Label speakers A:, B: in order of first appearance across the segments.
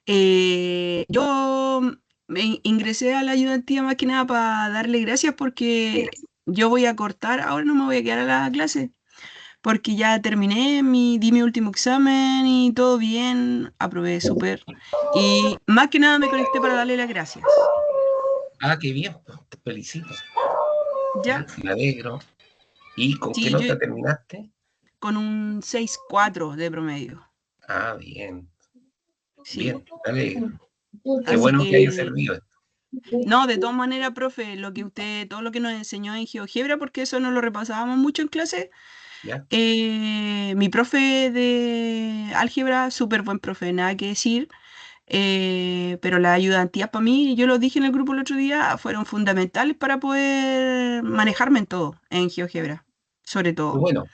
A: Yo me ingresé a la ayudantía más que nada para darle gracias porque yo voy a cortar, ahora no me voy a quedar a la clase, porque ya terminé, di mi último examen y todo bien, aprobé súper. Y más que nada me conecté para darle las gracias.
B: Ah, qué bien, pues, te felicito.
A: Ya,
B: Ya, me alegro. ¿Y con qué
A: sí, yo
B: nota terminaste?
A: con un 6,4 de promedio.
B: Ah, bien,
A: Sí,
B: bien, me alegro. Qué
A: así
B: bueno que haya
A: que
B: servido esto.
A: no, de todas maneras, profe, todo lo que nos enseñó en GeoGebra, porque eso no lo repasábamos mucho en clase,
B: ¿Ya?
A: mi profe de álgebra, súper buen profe, nada que decir, pero las ayudantías para mí, yo lo dije en el grupo el otro día, fueron fundamentales para poder manejarme en todo, en GeoGebra, sobre
B: Qué
A: todo.
B: bueno,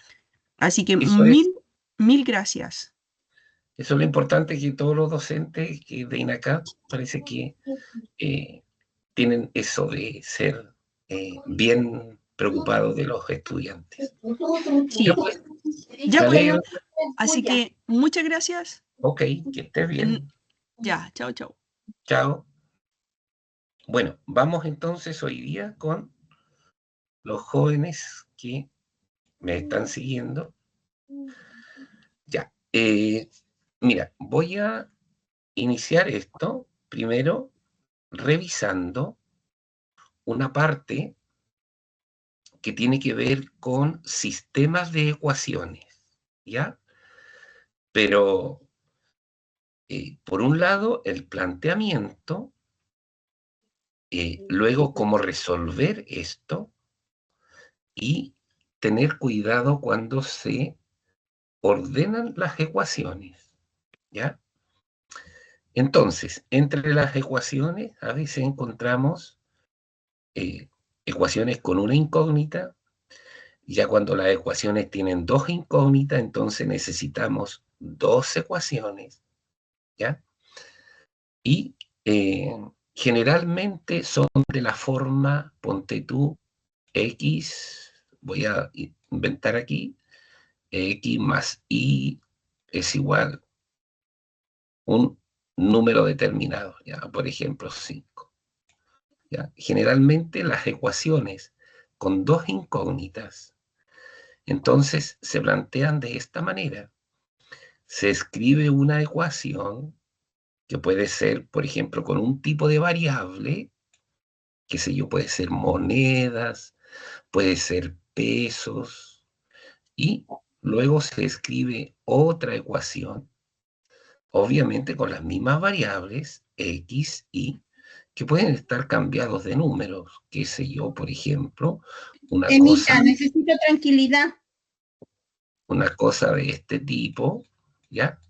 A: Así que
B: eso es,
A: mil gracias.
B: eso es lo importante, que todos los docentes que de INACAP parece que eh, tienen eso de ser bien preocupados de los estudiantes. Ya
A: Sí,
B: pues,
A: ya
B: me
A: pues,
B: alegro.
A: así que muchas gracias.
B: Ok, que estés
A: En-
B: bien.
A: ya, chao, chao.
B: Chao. Bueno, vamos entonces hoy día con los jóvenes que me están siguiendo. Ya. Mira, voy a iniciar esto primero revisando una parte que tiene que ver con sistemas de ecuaciones, ¿ya? Pero, por un lado, el planteamiento, luego cómo resolver esto y tener cuidado cuando se ordenan las ecuaciones, ¿ya? Entonces, entre las ecuaciones a veces encontramos eh, ecuaciones con una incógnita. Ya cuando las ecuaciones tienen dos incógnitas, entonces necesitamos dos ecuaciones, ¿ya? Y generalmente son de la forma, ponte tú, x, voy a inventar aquí, x más y es igual un número determinado, ¿ya? Por ejemplo, 5. ¿Ya? Generalmente las ecuaciones con dos incógnitas, entonces se plantean de esta manera. Se escribe una ecuación que puede ser, por ejemplo, con un tipo de variable, qué sé yo, puede ser monedas, puede ser pesos, y luego se escribe otra ecuación, obviamente con las mismas variables, x, y, que pueden estar cambiados de números, qué sé yo, por ejemplo, una cosa,
C: Emita, necesito tranquilidad.
B: una cosa de este tipo, ¿ya?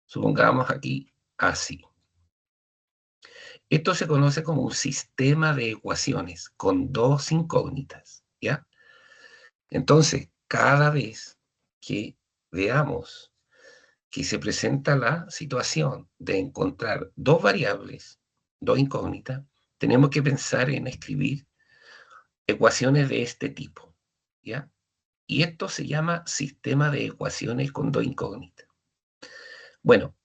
B: Supongamos aquí así. Esto se conoce como un sistema de ecuaciones con dos incógnitas, ¿ya? Entonces, cada vez que veamos que se presenta la situación de encontrar dos variables, dos incógnitas, tenemos que pensar en escribir ecuaciones de este tipo, ¿ya? Y esto se llama sistema de ecuaciones con dos incógnitas. Bueno,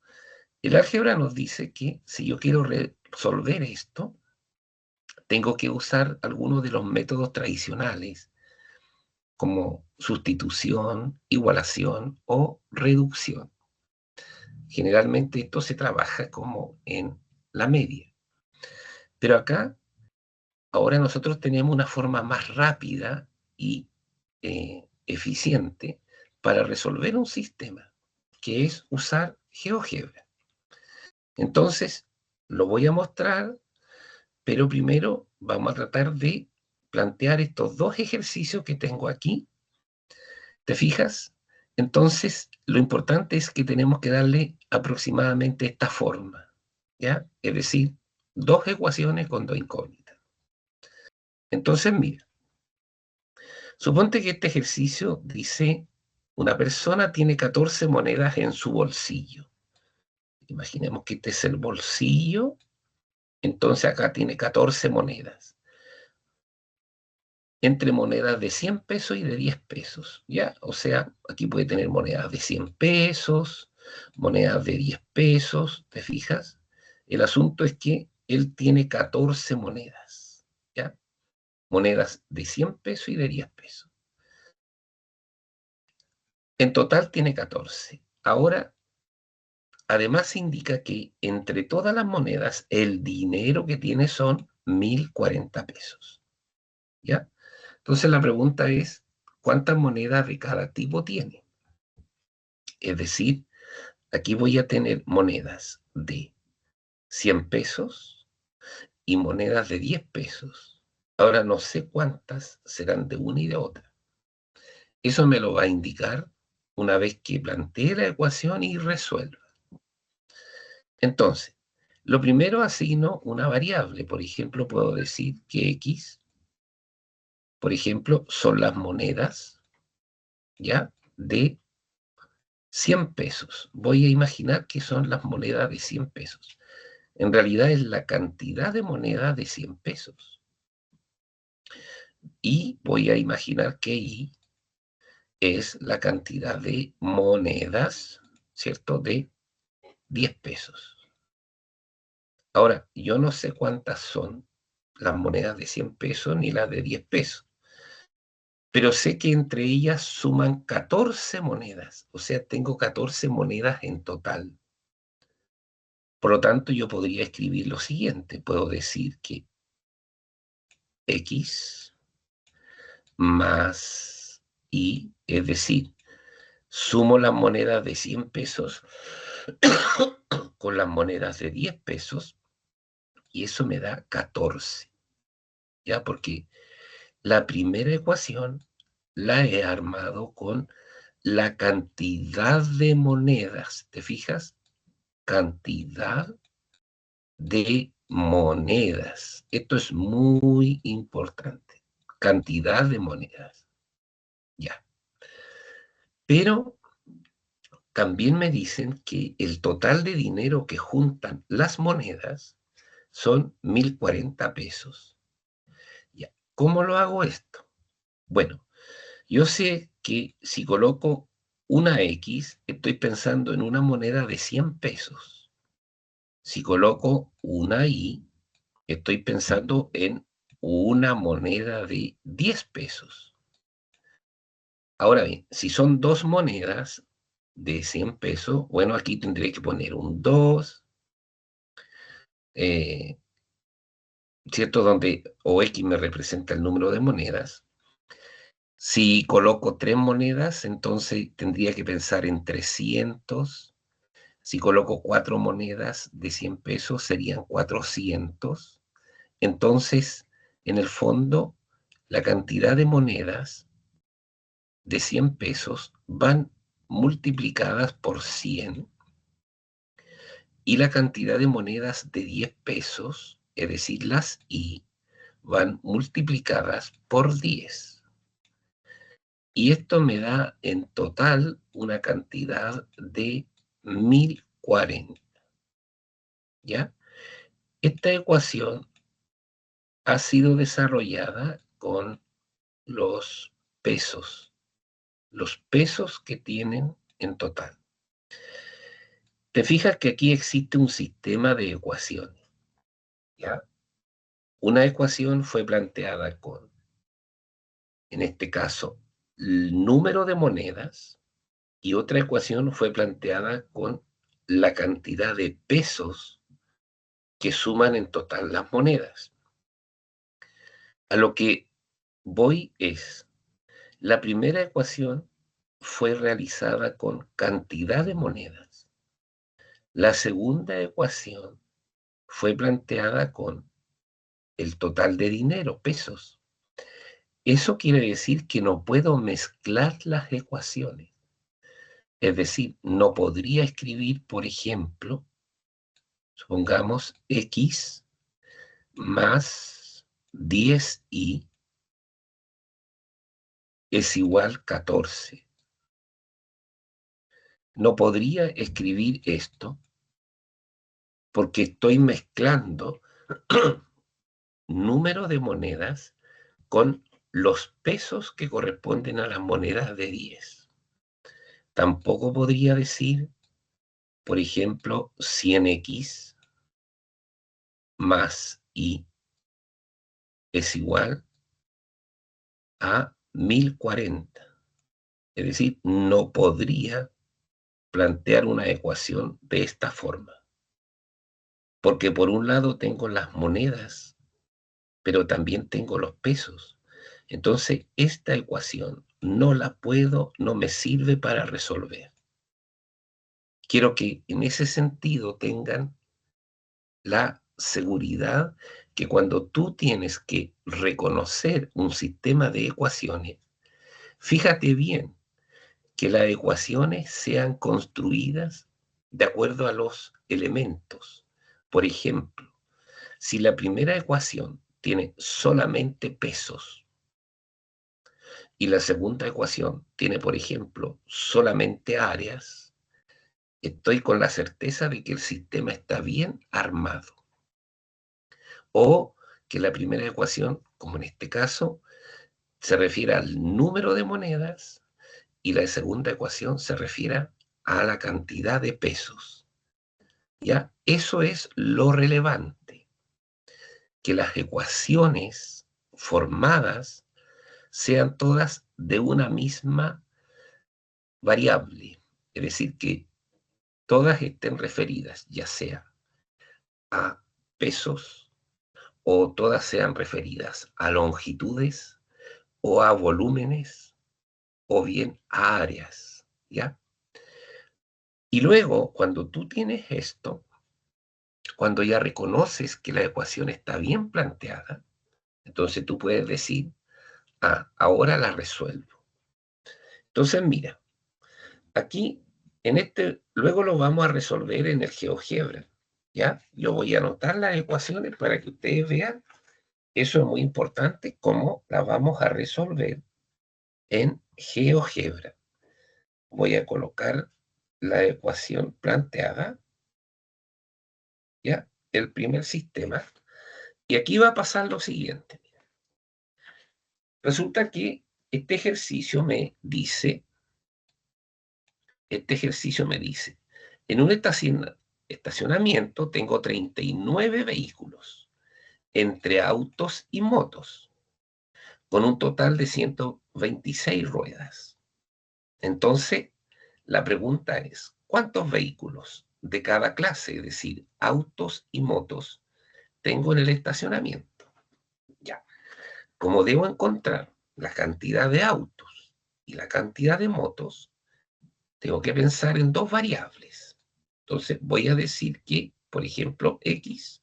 B: el álgebra nos dice que si yo quiero resolver esto, tengo que usar algunos de los métodos tradicionales, como sustitución, igualación o reducción. Generalmente esto se trabaja como en la media. Pero acá, ahora nosotros tenemos una forma más rápida y eficiente para resolver un sistema, que es usar GeoGebra. Entonces, lo voy a mostrar, pero primero vamos a tratar de plantear estos dos ejercicios que tengo aquí. ¿Te fijas? Entonces, lo importante es que tenemos que darle aproximadamente esta forma, ¿ya? Es decir, dos ecuaciones con dos incógnitas. Entonces, mira, suponte que este ejercicio dice, una persona tiene 14 monedas en su bolsillo. Imaginemos que este es el bolsillo, entonces acá tiene 14 monedas, entre monedas de 100 pesos y de 10 pesos, ¿ya? O sea, aquí puede tener monedas de 100 pesos, monedas de 10 pesos, ¿te fijas? El asunto es que él tiene 14 monedas, ¿ya? Monedas de 100 pesos y de 10 pesos. En total tiene 14. Ahora, además indica que entre todas las monedas, el dinero que tiene son 1.040 pesos, ¿ya? Entonces la pregunta es, ¿cuántas monedas de cada tipo tiene? Es decir, aquí voy a tener monedas de 100 pesos y monedas de 10 pesos. Ahora no sé cuántas serán de una y de otra. Eso me lo va a indicar una vez que plantee la ecuación y resuelva. Entonces, lo primero asigno una variable. Por ejemplo, puedo decir que X, por ejemplo, son las monedas, ¿ya? De 100 pesos. Voy a imaginar que son las monedas de 100 pesos. En realidad es la cantidad de monedas de 100 pesos. Y voy a imaginar que Y es la cantidad de monedas, ¿cierto? De 10 pesos. Ahora, yo no sé cuántas son las monedas de 100 pesos ni las de 10 pesos, pero sé que entre ellas suman 14 monedas, o sea, tengo 14 monedas en total. Por lo tanto, yo podría escribir lo siguiente, puedo decir que X más Y, es decir, sumo las monedas de 100 pesos con las monedas de 10 pesos y eso me da 14, ¿ya? Porque la primera ecuación la he armado con la cantidad de monedas, ¿te fijas? Cantidad de monedas. Esto es muy importante. Cantidad de monedas. Ya. Pero también me dicen que el total de dinero que juntan las monedas son 1.040 pesos. Ya. ¿Cómo lo hago esto? Bueno, yo sé que si coloco una X, estoy pensando en una moneda de 100 pesos. Si coloco una Y, estoy pensando en una moneda de 10 pesos. Ahora bien, si son dos monedas de 100 pesos, bueno, aquí tendré que poner un 2, eh, ¿cierto? Donde o X me representa el número de monedas. Si coloco tres monedas, entonces tendría que pensar en 300. Si coloco cuatro monedas de 100 pesos, serían 400. Entonces, en el fondo, la cantidad de monedas de 100 pesos van multiplicadas por 100 y la cantidad de monedas de 10 pesos, es decir, las Y, van multiplicadas por 10. Y esto me da en total una cantidad de 1.040. ¿Ya? Esta ecuación ha sido desarrollada con los pesos que tienen en total. Te fijas que aquí existe un sistema de ecuaciones, ¿ya? Una ecuación fue planteada con, en este caso, el número de monedas y otra ecuación fue planteada con la cantidad de pesos que suman en total las monedas. A lo que voy es, la primera ecuación fue realizada con cantidad de monedas. La segunda ecuación fue planteada con el total de dinero, pesos. Eso quiere decir que no puedo mezclar las ecuaciones. Es decir, no podría escribir, por ejemplo, supongamos X más 10Y es igual 14. No podría escribir esto porque estoy mezclando número de monedas con los pesos que corresponden a las monedas de 10. Tampoco podría decir por ejemplo, 100x más y es igual a 1040. Es decir, no podría plantear una ecuación de esta forma. Porque por un lado tengo las monedas, pero también tengo los pesos. Entonces, esta ecuación no la puedo, no me sirve para resolver. Quiero que en ese sentido tengan la seguridad que cuando tú tienes que reconocer un sistema de ecuaciones, fíjate bien que las ecuaciones sean construidas de acuerdo a los elementos. Por ejemplo, si la primera ecuación tiene solamente pesos y la segunda ecuación tiene, por ejemplo, solamente áreas, estoy con la certeza de que el sistema está bien armado. O que la primera ecuación, como en este caso, se refiere al número de monedas y la segunda ecuación se refiere a la cantidad de pesos. ¿Ya? Eso es lo relevante, que las ecuaciones formadas sean todas de una misma variable, es decir, que todas estén referidas, ya sea a pesos o todas sean referidas a longitudes o a volúmenes o bien a áreas, ¿ya? Y luego, cuando tú tienes esto, cuando ya reconoces que la ecuación está bien planteada, entonces tú puedes decir, ah, ahora la resuelvo. Entonces, mira, aquí, luego lo vamos a resolver en el GeoGebra, ¿ya? Yo voy a anotar las ecuaciones para que ustedes vean. Eso es muy importante, cómo la vamos a resolver en GeoGebra. Voy a colocar la ecuación planteada, ¿ya? El primer sistema. Y aquí va a pasar lo siguiente. Resulta que este ejercicio me dice, en un estacionamiento tengo 39 vehículos, entre autos y motos, con un total de 126 ruedas. Entonces, la pregunta es, ¿cuántos vehículos de cada clase, es decir, autos y motos, tengo en el estacionamiento? Ya. Como debo encontrar la cantidad de autos y la cantidad de motos, tengo que pensar en dos variables. Entonces voy a decir que, por ejemplo, X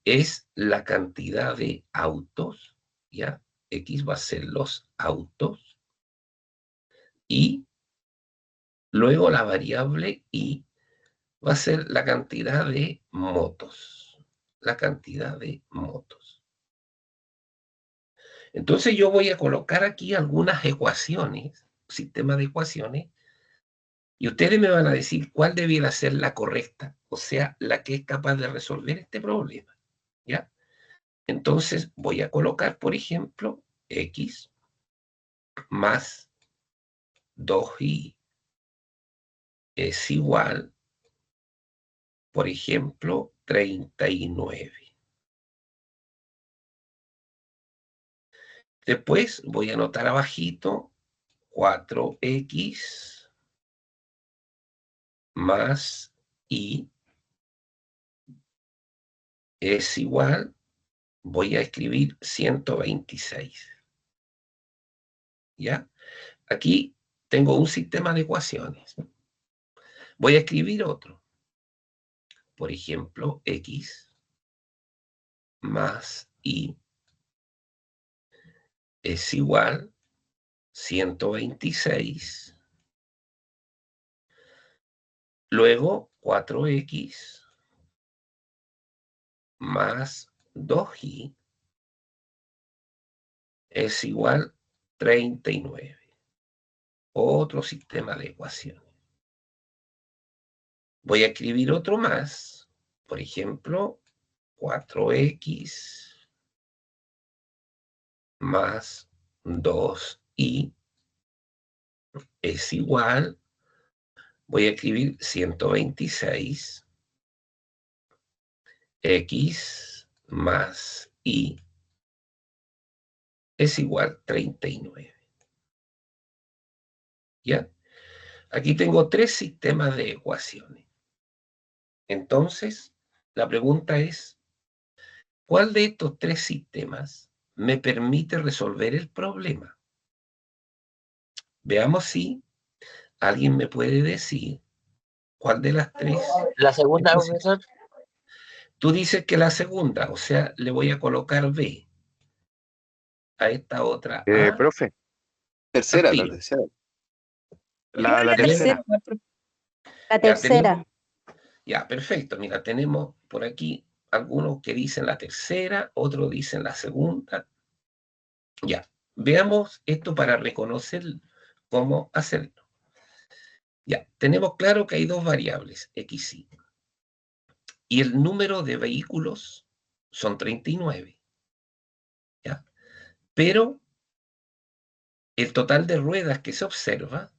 B: es la cantidad de autos, ¿ya? X va a ser los autos y luego la variable Y va a ser la cantidad de motos. La cantidad de motos. Entonces yo voy a colocar aquí algunas ecuaciones, sistema de ecuaciones, y ustedes me van a decir cuál debiera ser la correcta, o sea, la que es capaz de resolver este problema, ¿ya? Entonces voy a colocar, por ejemplo, X más 2Y es igual, por ejemplo, 39. Después voy a anotar abajito 4X más Y es igual, voy a escribir 126. ¿Ya? Aquí tengo un sistema de ecuaciones. Voy a escribir otro. Por ejemplo, X más Y es igual 126. Luego 4X más 2Y es igual 39. Otro sistema de ecuaciones. Voy a escribir otro más. Por ejemplo, 4X más 2Y es igual Voy a escribir 126 x más y es igual a 39. ¿Ya? Aquí tengo tres sistemas de ecuaciones. Entonces, la pregunta es, ¿cuál de estos tres sistemas me permite resolver el problema? Veamos si alguien me puede decir cuál de las tres.
C: La segunda,
B: Entonces,
C: profesor.
B: tú dices que la segunda, o sea, le voy a colocar B a esta otra A
D: Profe,
B: al
D: tercera, la
B: tiro.
D: tercera.
A: Igual
D: La
A: la tercera,
D: tercera.
E: La
B: Ya tenemos,
E: tercera.
B: ya, perfecto. Mira, tenemos por aquí algunos que dicen la tercera, otros dicen la segunda. Ya, veamos esto para reconocer cómo hacerlo. Ya, tenemos claro que hay dos variables, x y. Y el número de vehículos son 39. ¿Ya? Pero el total de ruedas que se observa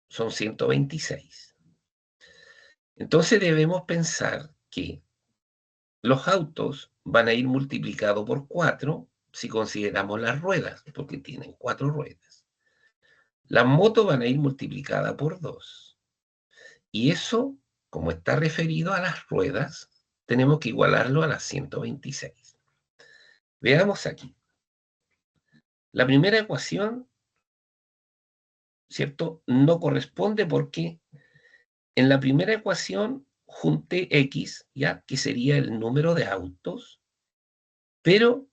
B: son 126. Entonces debemos pensar que los autos van a ir multiplicados por 4 si consideramos las ruedas, porque tienen 4 ruedas. Las motos van a ir multiplicadas por 2. Y eso, como está referido a las ruedas, tenemos que igualarlo a las 126. Veamos aquí. La primera ecuación, ¿cierto? No corresponde porque en la primera ecuación junté x, ¿ya? Que sería el número de autos, pero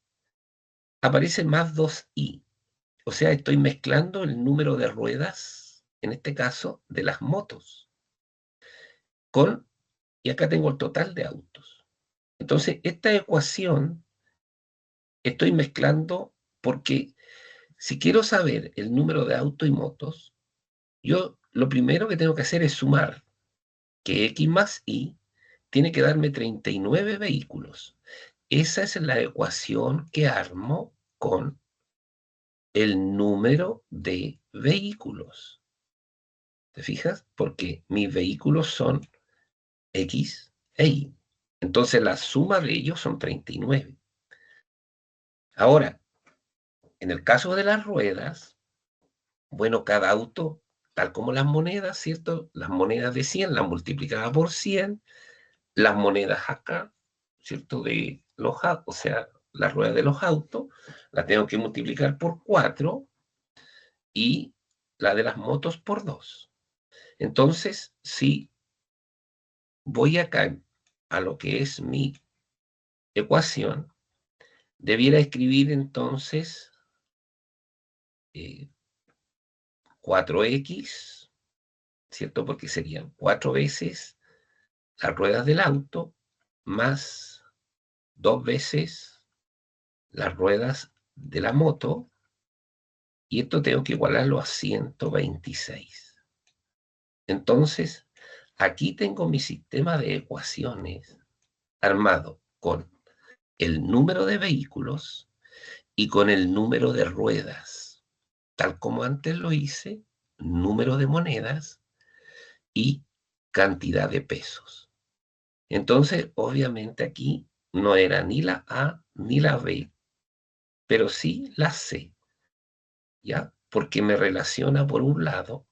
B: aparece más 2i. O sea, estoy mezclando el número de ruedas, en este caso, de las motos, y acá tengo el total de autos. Entonces, esta ecuación estoy mezclando porque si quiero saber el número de autos y motos, yo lo primero que tengo que hacer es sumar que x más y tiene que darme 39 vehículos. Esa es la ecuación que armo con el número de vehículos. ¿Te fijas? Porque mis vehículos son X e Y. Entonces la suma de ellos son 39. Ahora, en el caso de las ruedas, bueno, cada auto, tal como las monedas, ¿cierto? Las monedas de 100 las multiplicaba por 100, las monedas acá, ¿cierto? De los autos, o sea, las ruedas de los autos, las tengo que multiplicar por 4 y la de las motos por 2. Entonces, si voy acá a lo que es mi ecuación, debiera escribir entonces 4x, ¿cierto? Porque serían 4 veces las ruedas del auto más 2 veces las ruedas de la moto, y esto tengo que igualarlo a 126. Entonces, aquí tengo mi sistema de ecuaciones armado con el número de vehículos y con el número de ruedas, tal como antes lo hice, número de monedas y cantidad de pesos. Entonces, obviamente aquí no era ni la A ni la B, pero sí la C, ¿ya? Porque me relaciona por un lado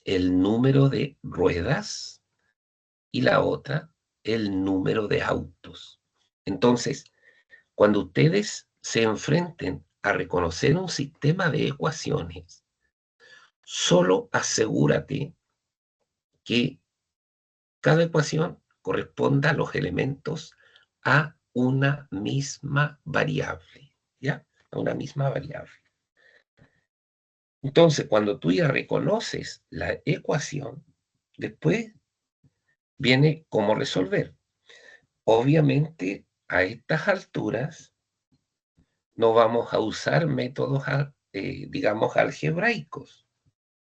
B: el número de ruedas y la otra el número de autos. Entonces, cuando ustedes se enfrenten a reconocer un sistema de ecuaciones, solo asegúrate que cada ecuación corresponda a los elementos a una misma variable, ¿ya? A una misma variable. Entonces, cuando tú ya reconoces la ecuación, después viene cómo resolver. Obviamente, a estas alturas, no vamos a usar métodos, digamos, algebraicos,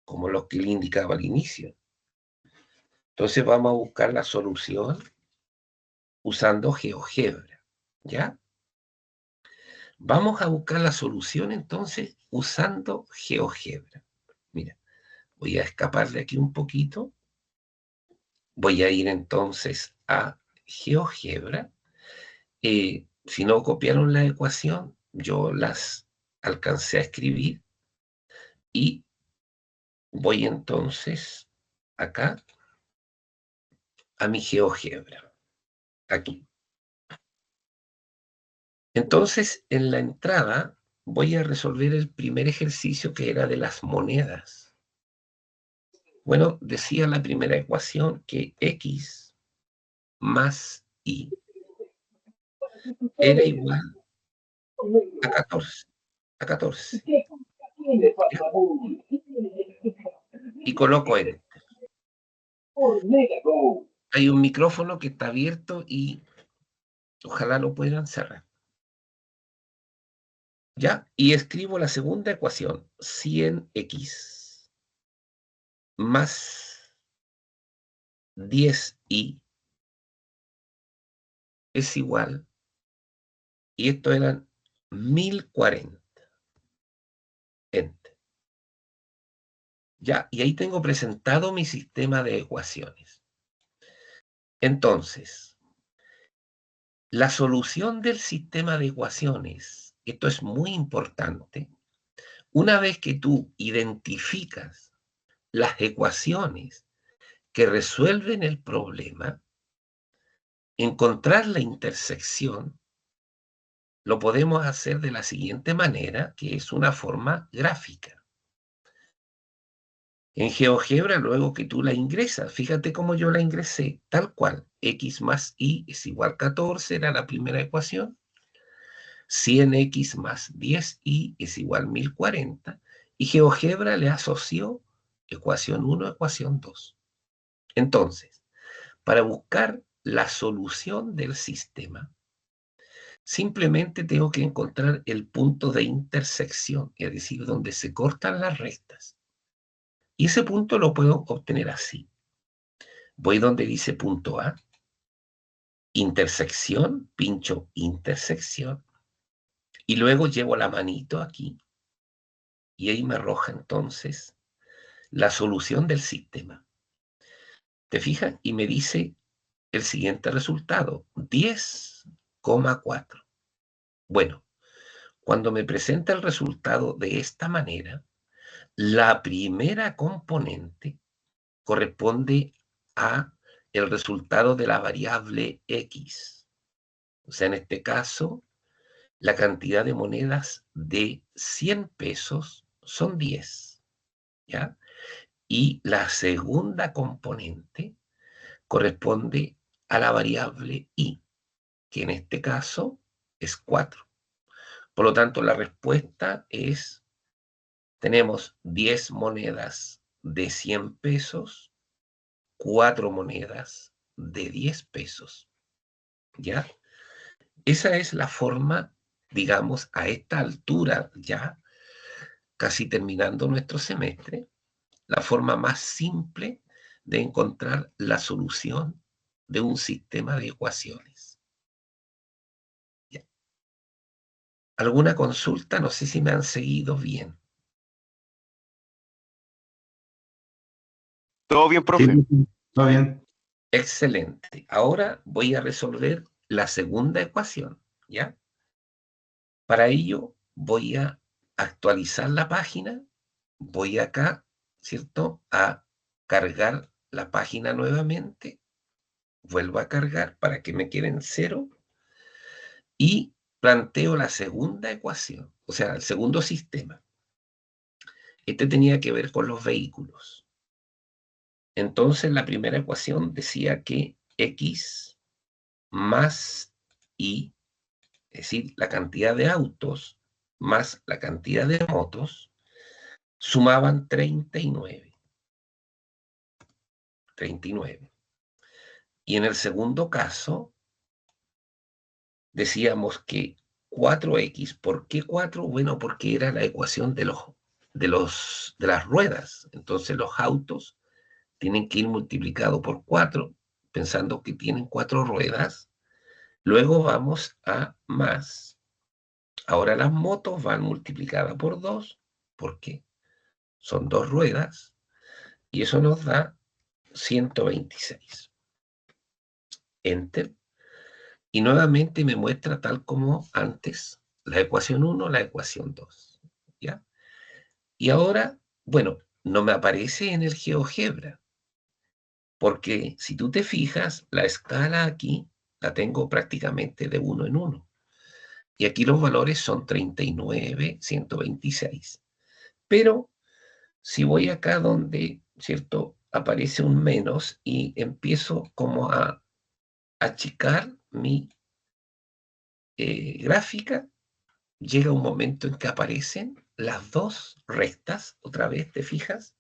B: como los que le indicaba al inicio. Entonces vamos a buscar la solución usando GeoGebra, ¿ya? Vamos a buscar la solución entonces usando GeoGebra. Mira, voy a escapar de aquí un poquito voy a ir entonces a GeoGebra. Si no copiaron la ecuación, yo las alcancé a escribir y voy entonces acá a mi GeoGebra, aquí. Entonces, en la entrada voy a resolver el primer ejercicio que era de las monedas. Bueno, decía la primera ecuación que x más y era igual a 14. A 14. ¿Ya? Y coloco Enter. Hay un micrófono que está abierto y ojalá lo puedan cerrar. ¿Ya? Y escribo la segunda ecuación, 100x más 10y es igual, y esto eran 1040. Enter. ¿Ya? Y ahí tengo presentado mi sistema de ecuaciones. Entonces, la solución del sistema de ecuaciones, esto es muy importante, una vez que tú identificas las ecuaciones que resuelven el problema, encontrar la intersección lo podemos hacer de la siguiente manera, que es una forma gráfica. En GeoGebra, luego que tú la ingresas, fíjate cómo yo la ingresé, tal cual, x más y es igual a 14, era la primera ecuación, 100x más 10y es igual a 1040, y GeoGebra le asoció ecuación 1, ecuación 2. Entonces, para buscar la solución del sistema, simplemente tengo que encontrar el punto de intersección, es decir, donde se cortan las rectas. Y ese punto lo puedo obtener así. Voy donde dice punto A, intersección, pincho intersección, y luego llevo la manito aquí, y ahí me arroja entonces la solución del sistema. ¿Te fijas? Y me dice el siguiente resultado, 10,4. Bueno, cuando me presenta el resultado de esta manera, la primera componente corresponde a el resultado de la variable x. O sea, en este caso, la cantidad de monedas de 100 pesos son 10, ¿ya? Y la segunda componente corresponde a la variable y, que en este caso es 4. Por lo tanto, la respuesta es, tenemos 10 monedas de 100 pesos, 4 monedas de 10 pesos, ¿ya? Esa es la forma, digamos, a esta altura ya, casi terminando nuestro semestre, la forma más simple de encontrar la solución de un sistema de ecuaciones. ¿Ya? ¿Alguna consulta? No sé si me han seguido bien.
C: Todo bien,
D: Sí,
C: profe.
D: todo bien.
B: Excelente. Ahora voy a resolver la segunda ecuación, ¿ya? Para ello voy a actualizar la página, voy acá, ¿cierto? A cargar la página nuevamente, vuelvo a cargar para que me quede en 0 y planteo la segunda ecuación, o sea, el segundo sistema. Este tenía que ver con los vehículos. Entonces la primera ecuación decía que x más y, es decir, la cantidad de autos más la cantidad de motos, sumaban 39. 39. Y en el segundo caso, decíamos que 4x, ¿por qué 4? Bueno, porque era la ecuación de las ruedas. Entonces los autos tienen que ir multiplicado por 4, pensando que tienen 4 ruedas. Luego vamos a más. Ahora las motos van multiplicadas por 2, porque son 2 ruedas, y eso nos da 126. Enter, y nuevamente me muestra tal como antes, la ecuación 1, la ecuación 2, ¿ya? Y ahora, bueno, no me aparece en el GeoGebra, porque si tú te fijas, la escala aquí la tengo prácticamente de 1 en 1. Y aquí los valores son 39, 126. Pero si voy acá donde, ¿cierto? Aparece un menos y empiezo como a achicar mi gráfica, llega un momento en que aparecen las dos rectas, otra vez, ¿te fijas?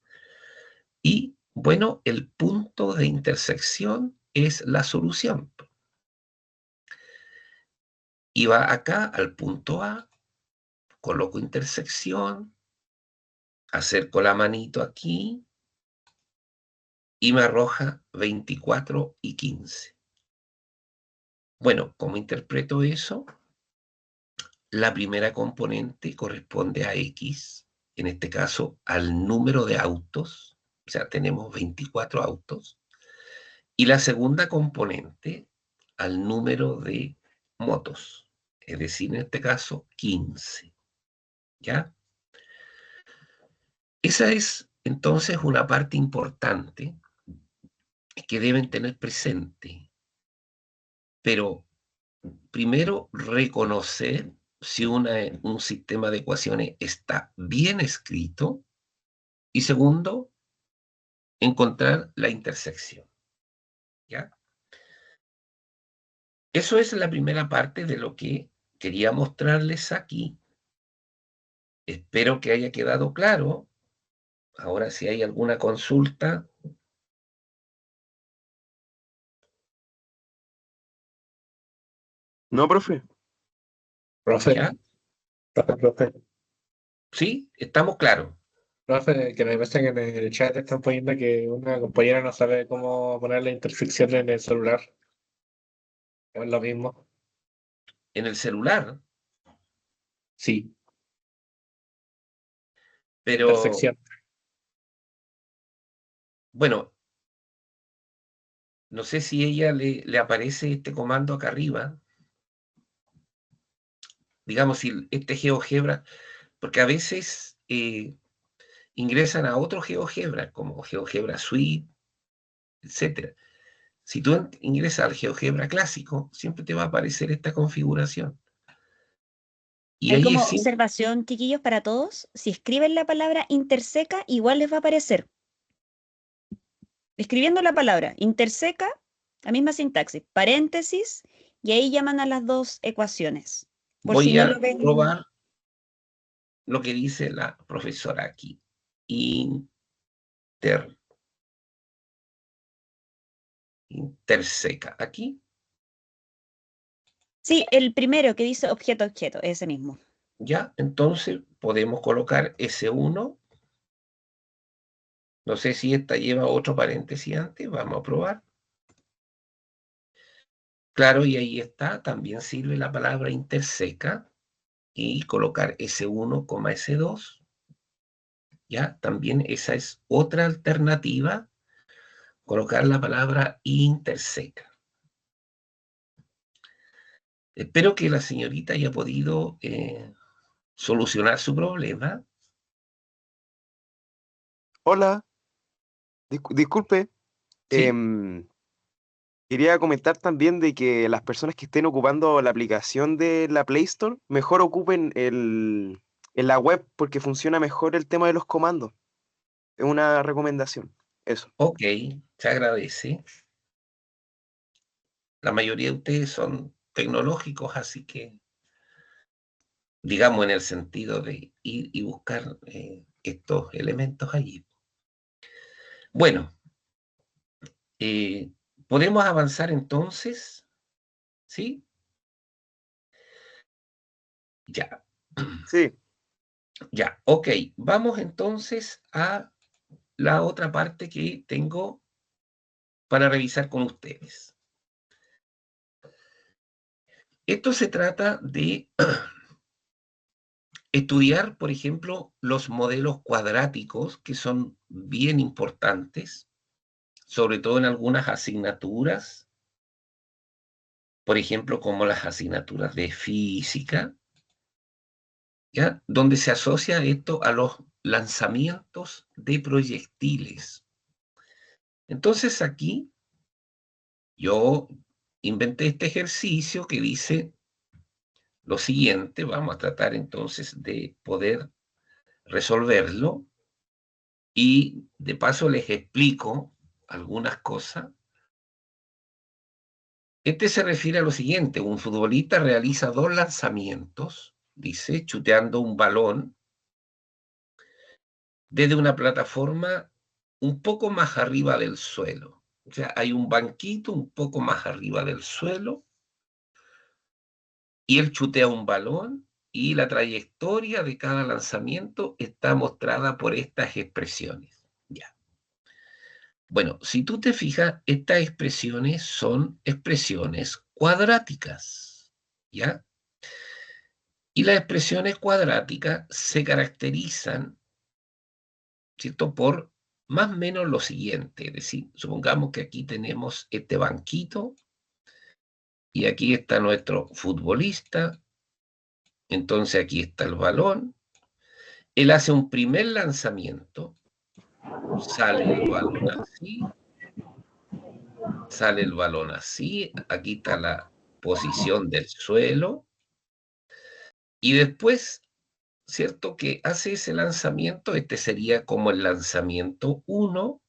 B: Y bueno, el punto de intersección es la solución. Y va acá al punto A, coloco intersección, acerco la manito aquí y me arroja 24 y 15. Bueno, ¿cómo interpreto eso? La primera componente corresponde a X, en este caso al número de autos, o sea, tenemos 24 autos, y la segunda componente al número de motos, es decir, en este caso 15, ¿ya? Esa es entonces una parte importante que deben tener presente, pero primero reconocer si un sistema de ecuaciones está bien escrito y segundo, encontrar la intersección, ¿ya? Eso es la primera parte de lo que quería mostrarles aquí. Espero que haya quedado claro. Ahora, si hay alguna consulta,
C: No, profe.
B: ¿ya?
D: Profe,
B: ¿Sí? ¿Estamos claros?
D: profe, que me parece que en el chat están poniendo que una compañera no sabe cómo poner la intersección en el celular. Es lo mismo.
B: En el celular,
D: Sí,
B: pero
D: intersección.
B: bueno, no sé si ella le aparece este comando acá arriba. Digamos, si este GeoGebra, porque a veces ingresan a otro GeoGebra, como GeoGebra Suite, etcétera. Si tú ingresas al GeoGebra clásico, siempre te va a aparecer esta configuración. Y
E: Ahí
B: ahí
E: como
B: es simple.
E: observación, chiquillos, para todos, si escriben la palabra interseca, igual les va a aparecer. Escribiendo la palabra interseca, la misma sintaxis, paréntesis, y ahí llaman a las dos ecuaciones. Por si
B: Voy
E: no
B: a
E: lo ven.
B: probar lo que dice la profesora aquí. Interseca. Aquí,
E: Sí, el primero que dice objeto, objeto, ese mismo.
B: ya, entonces podemos colocar S1. No sé si esta lleva otro paréntesis antes, vamos a probar. Claro, y ahí está, también sirve la palabra interseca y colocar S1, S2. Ya, también esa es otra alternativa, colocar la palabra interseca. Espero que la señorita haya podido solucionar su problema.
C: Hola, disculpe.
B: ¿Sí?
C: Quería comentar también de que las personas que estén ocupando la aplicación de la Play Store, mejor ocupen en la web porque funciona mejor el tema de los comandos. Es una recomendación. Eso.
B: Ok, se agradece. La mayoría de ustedes son tecnológicos, así que, digamos, en el sentido de ir y buscar estos elementos allí. Bueno, ¿podemos avanzar entonces? ¿Sí? Ya.
C: Sí,
B: Ya, ok. Vamos entonces a la otra parte que tengo para revisar con ustedes. Esto se trata de estudiar, por ejemplo, los modelos cuadráticos, que son bien importantes, sobre todo en algunas asignaturas por ejemplo, como las asignaturas de física, ¿ya? Donde se asocia esto a los lanzamientos de proyectiles. Entonces aquí yo inventé este ejercicio que dice lo siguiente, vamos a tratar entonces de poder resolverlo y de paso les explico algunas cosas. Este se refiere a lo siguiente, un futbolista realiza 2 lanzamientos, dice, chuteando un balón desde una plataforma un poco más arriba del suelo. O sea, hay un banquito un poco más arriba del suelo y él chutea un balón y la trayectoria de cada lanzamiento está mostrada por estas expresiones. Ya. Bueno, si tú te fijas, estas expresiones son expresiones cuadráticas, ¿ya? Y las expresiones cuadráticas se caracterizan, ¿cierto?, por más o menos lo siguiente. Es decir, supongamos que aquí tenemos este banquito y aquí está nuestro futbolista. Entonces aquí está el balón. Él hace un primer lanzamiento. Sale el balón así. Sale el balón así. Aquí está la posición del suelo. Y después, ¿cierto?, que hace ese lanzamiento. Este sería como el lanzamiento 1.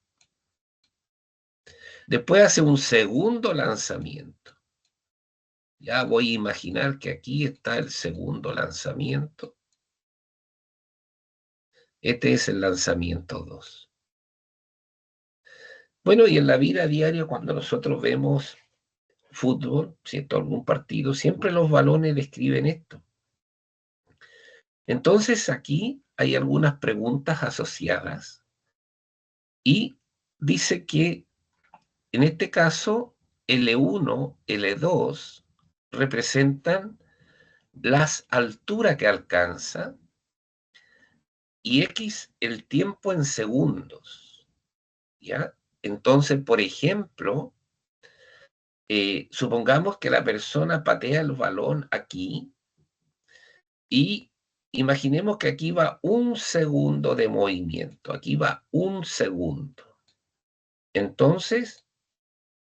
B: Después hace un segundo lanzamiento. Ya voy a imaginar que aquí está el segundo lanzamiento. Este es el lanzamiento 2. Bueno, y en la vida diaria, cuando nosotros vemos fútbol, ¿cierto?, algún partido, siempre los balones describen esto. Entonces aquí hay algunas preguntas asociadas y dice que en este caso L1, L2 representan las alturas que alcanza y X el tiempo en segundos, ¿ya? Entonces, por ejemplo, supongamos que la persona patea el balón aquí y imaginemos que aquí va 1 segundo de movimiento, aquí va 1 segundo. Entonces,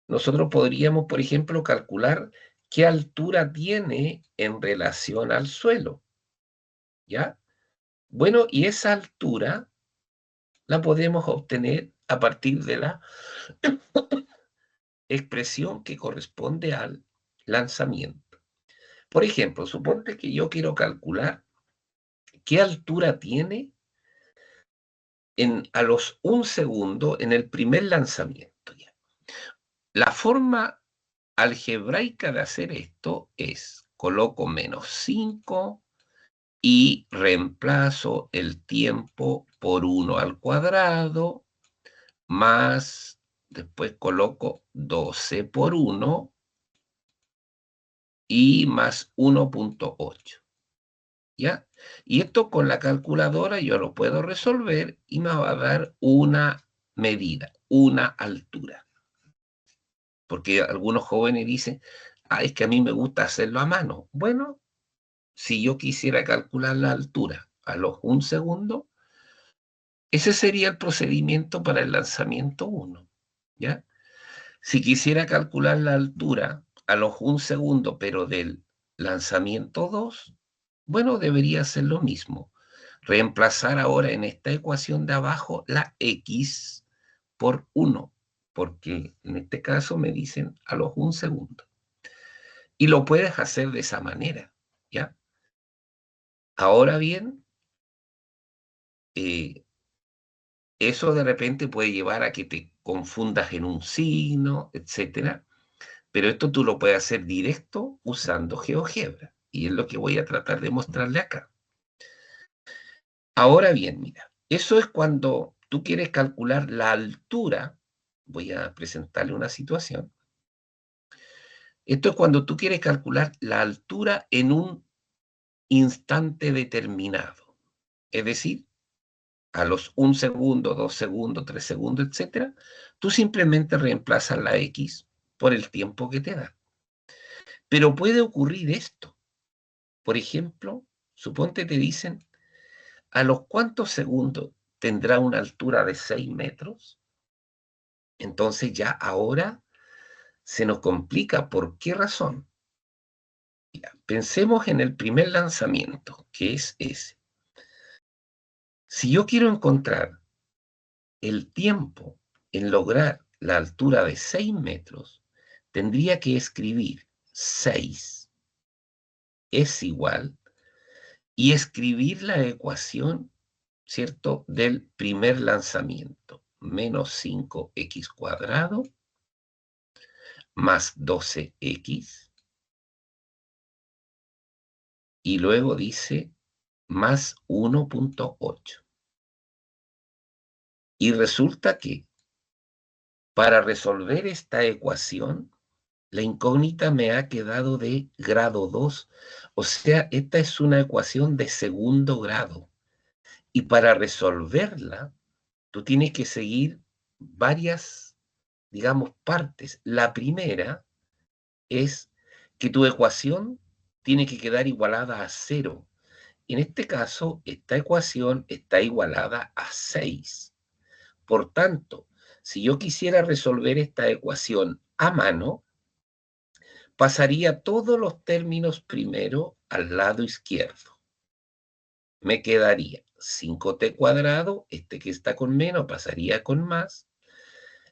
B: nosotros podríamos, por ejemplo, calcular qué altura tiene en relación al suelo, ¿ya? Bueno, y esa altura la podemos obtener a partir de la expresión que corresponde al lanzamiento. Por ejemplo, suponte que yo quiero calcular qué altura tiene a los 1 segundo en el primer lanzamiento. Ya. La forma algebraica de hacer esto es, coloco -5 y reemplazo el tiempo por 1 al cuadrado, más, después coloco 12 por 1 y más 1.8. ¿Ya? Y esto con la calculadora yo lo puedo resolver y me va a dar una medida, una altura. Porque algunos jóvenes dicen, es que a mí me gusta hacerlo a mano. Bueno, si yo quisiera calcular la altura a los 1 segundo, ese sería el procedimiento para el lanzamiento 1. ¿Ya? Si quisiera calcular la altura a los 1 segundo, pero del lanzamiento 2, bueno, debería ser lo mismo. Reemplazar ahora en esta ecuación de abajo la X por 1, porque en este caso me dicen a los 1 segundo. Y lo puedes hacer de esa manera, ¿ya? Ahora bien, eso de repente puede llevar a que te confundas en un signo, etcétera, pero esto tú lo puedes hacer directo usando GeoGebra, y es lo que voy a tratar de mostrarle acá. Ahora bien, mira, eso es cuando tú quieres calcular la altura. Voy a presentarle una situación. Esto es cuando tú quieres calcular la altura en un instante determinado. Es decir, a los 1 segundo, 2 segundos, 3 segundos, etcétera, tú simplemente reemplazas la X por el tiempo que te da. Pero puede ocurrir esto. Por ejemplo, suponte te dicen, ¿a los cuántos segundos tendrá una altura de 6 metros? Entonces ya ahora se nos complica. ¿Por qué razón? Ya, pensemos en el primer lanzamiento, que es ese. Si yo quiero encontrar el tiempo en lograr la altura de 6 metros, tendría que escribir 6 es igual y escribir la ecuación, ¿cierto?, del primer lanzamiento, menos 5x² más 12x, y luego dice más 1.8. Y resulta que para resolver esta ecuación, la incógnita me ha quedado de grado 2. O sea, esta es una ecuación de segundo grado. Y para resolverla, tú tienes que seguir varias, digamos, partes. La primera es que tu ecuación tiene que quedar igualada a 0. En este caso, esta ecuación está igualada a 6. Por tanto, si yo quisiera resolver esta ecuación a mano, pasaría todos los términos primero al lado izquierdo. Me quedaría 5t², este que está con menos pasaría con más.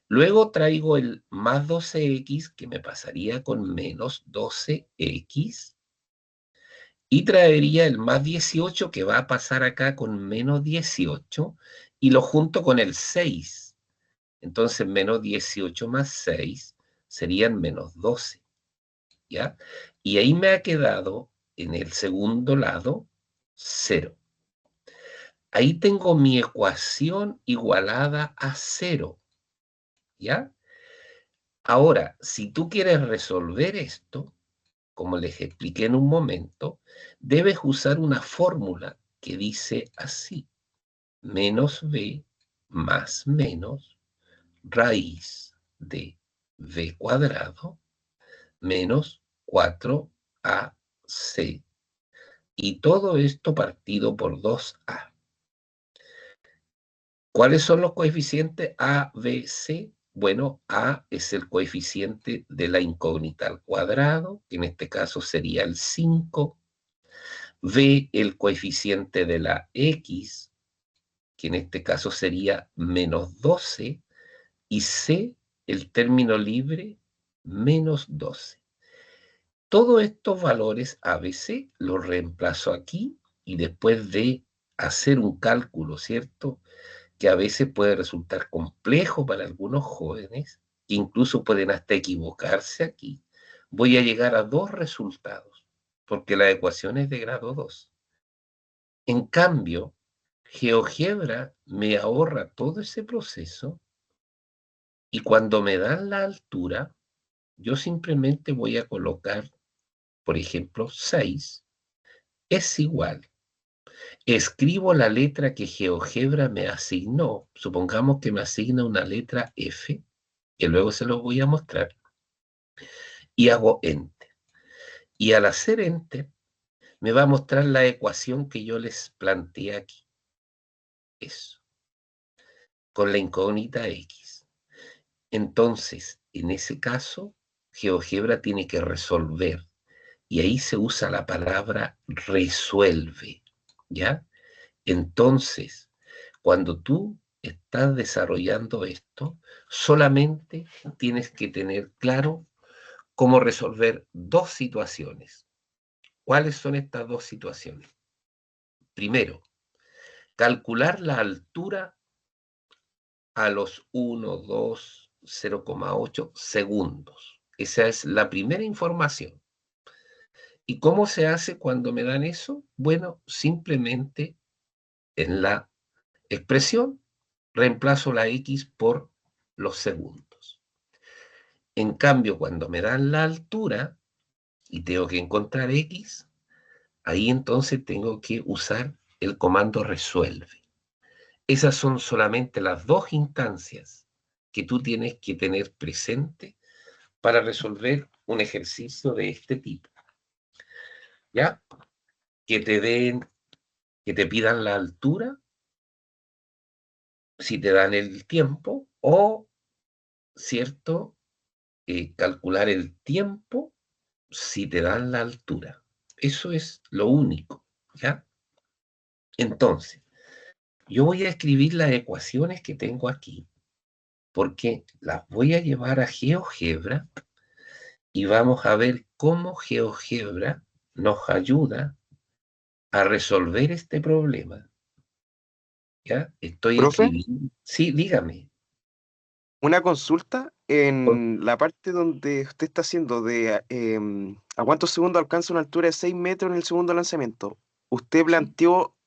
B: Luego traigo el más 12x, que me pasaría con menos 12x. Y traería el más 18, que va a pasar acá con menos 18. Y lo junto con el 6. Entonces, menos 18 más 6 serían menos 12. ¿Ya? Y ahí me ha quedado, en el segundo lado, 0. Ahí tengo mi ecuación igualada a 0. ¿Ya? Ahora, si tú quieres resolver esto, como les expliqué en un momento, debes usar una fórmula que dice así: menos b más menos raíz de b² menos 4ac. Y todo esto partido por 2a. ¿Cuáles son los coeficientes A, B, C? Bueno, A es el coeficiente de la incógnita al cuadrado, que en este caso sería el 5. B, el coeficiente de la X, que en este caso sería menos 12. Y C, el término libre, menos 12. Todos estos valores ABC los reemplazo aquí y después de hacer un cálculo, ¿cierto?, que a veces puede resultar complejo para algunos jóvenes, que incluso pueden hasta equivocarse aquí, voy a llegar a 2 resultados, porque la ecuación es de grado 2. En cambio, GeoGebra me ahorra todo ese proceso y cuando me dan la altura, yo simplemente voy a colocar, por ejemplo, 6 es igual. Escribo la letra que GeoGebra me asignó. Supongamos que me asigna una letra F, que luego se lo voy a mostrar, y hago Enter. Y al hacer Enter, me va a mostrar la ecuación que yo les planteé aquí. Eso. Con la incógnita X. Entonces, en ese caso, GeoGebra tiene que resolver. Y ahí se usa la palabra resuelve. ¿Ya? Entonces, cuando tú estás desarrollando esto, solamente tienes que tener claro cómo resolver 2 situaciones. ¿Cuáles son estas 2 situaciones? Primero, calcular la altura a los 1, 2, 0,8 segundos. Esa es la primera información. ¿Y cómo se hace cuando me dan eso? Bueno, simplemente en la expresión reemplazo la X por los segundos. En cambio, cuando me dan la altura y tengo que encontrar X, ahí entonces tengo que usar el comando resuelve. Esas son solamente las 2 instancias que tú tienes que tener presente para resolver un ejercicio de este tipo, ¿ya? Que te pidan la altura, si te dan el tiempo, o, ¿cierto? Calcular el tiempo si te dan la altura. Eso es lo único, ¿ya? Entonces, yo voy a escribir las ecuaciones que tengo aquí, porque las voy a llevar a GeoGebra y vamos a ver cómo GeoGebra nos ayuda a resolver este problema. ¿Ya? Estoy
C: Profe,
B: escribiendo. Sí, dígame.
C: una consulta en la parte donde usted está haciendo de a cuántos segundos alcanza una altura de 6 metros en el segundo lanzamiento. ¿Usted
B: Sí.
C: planteó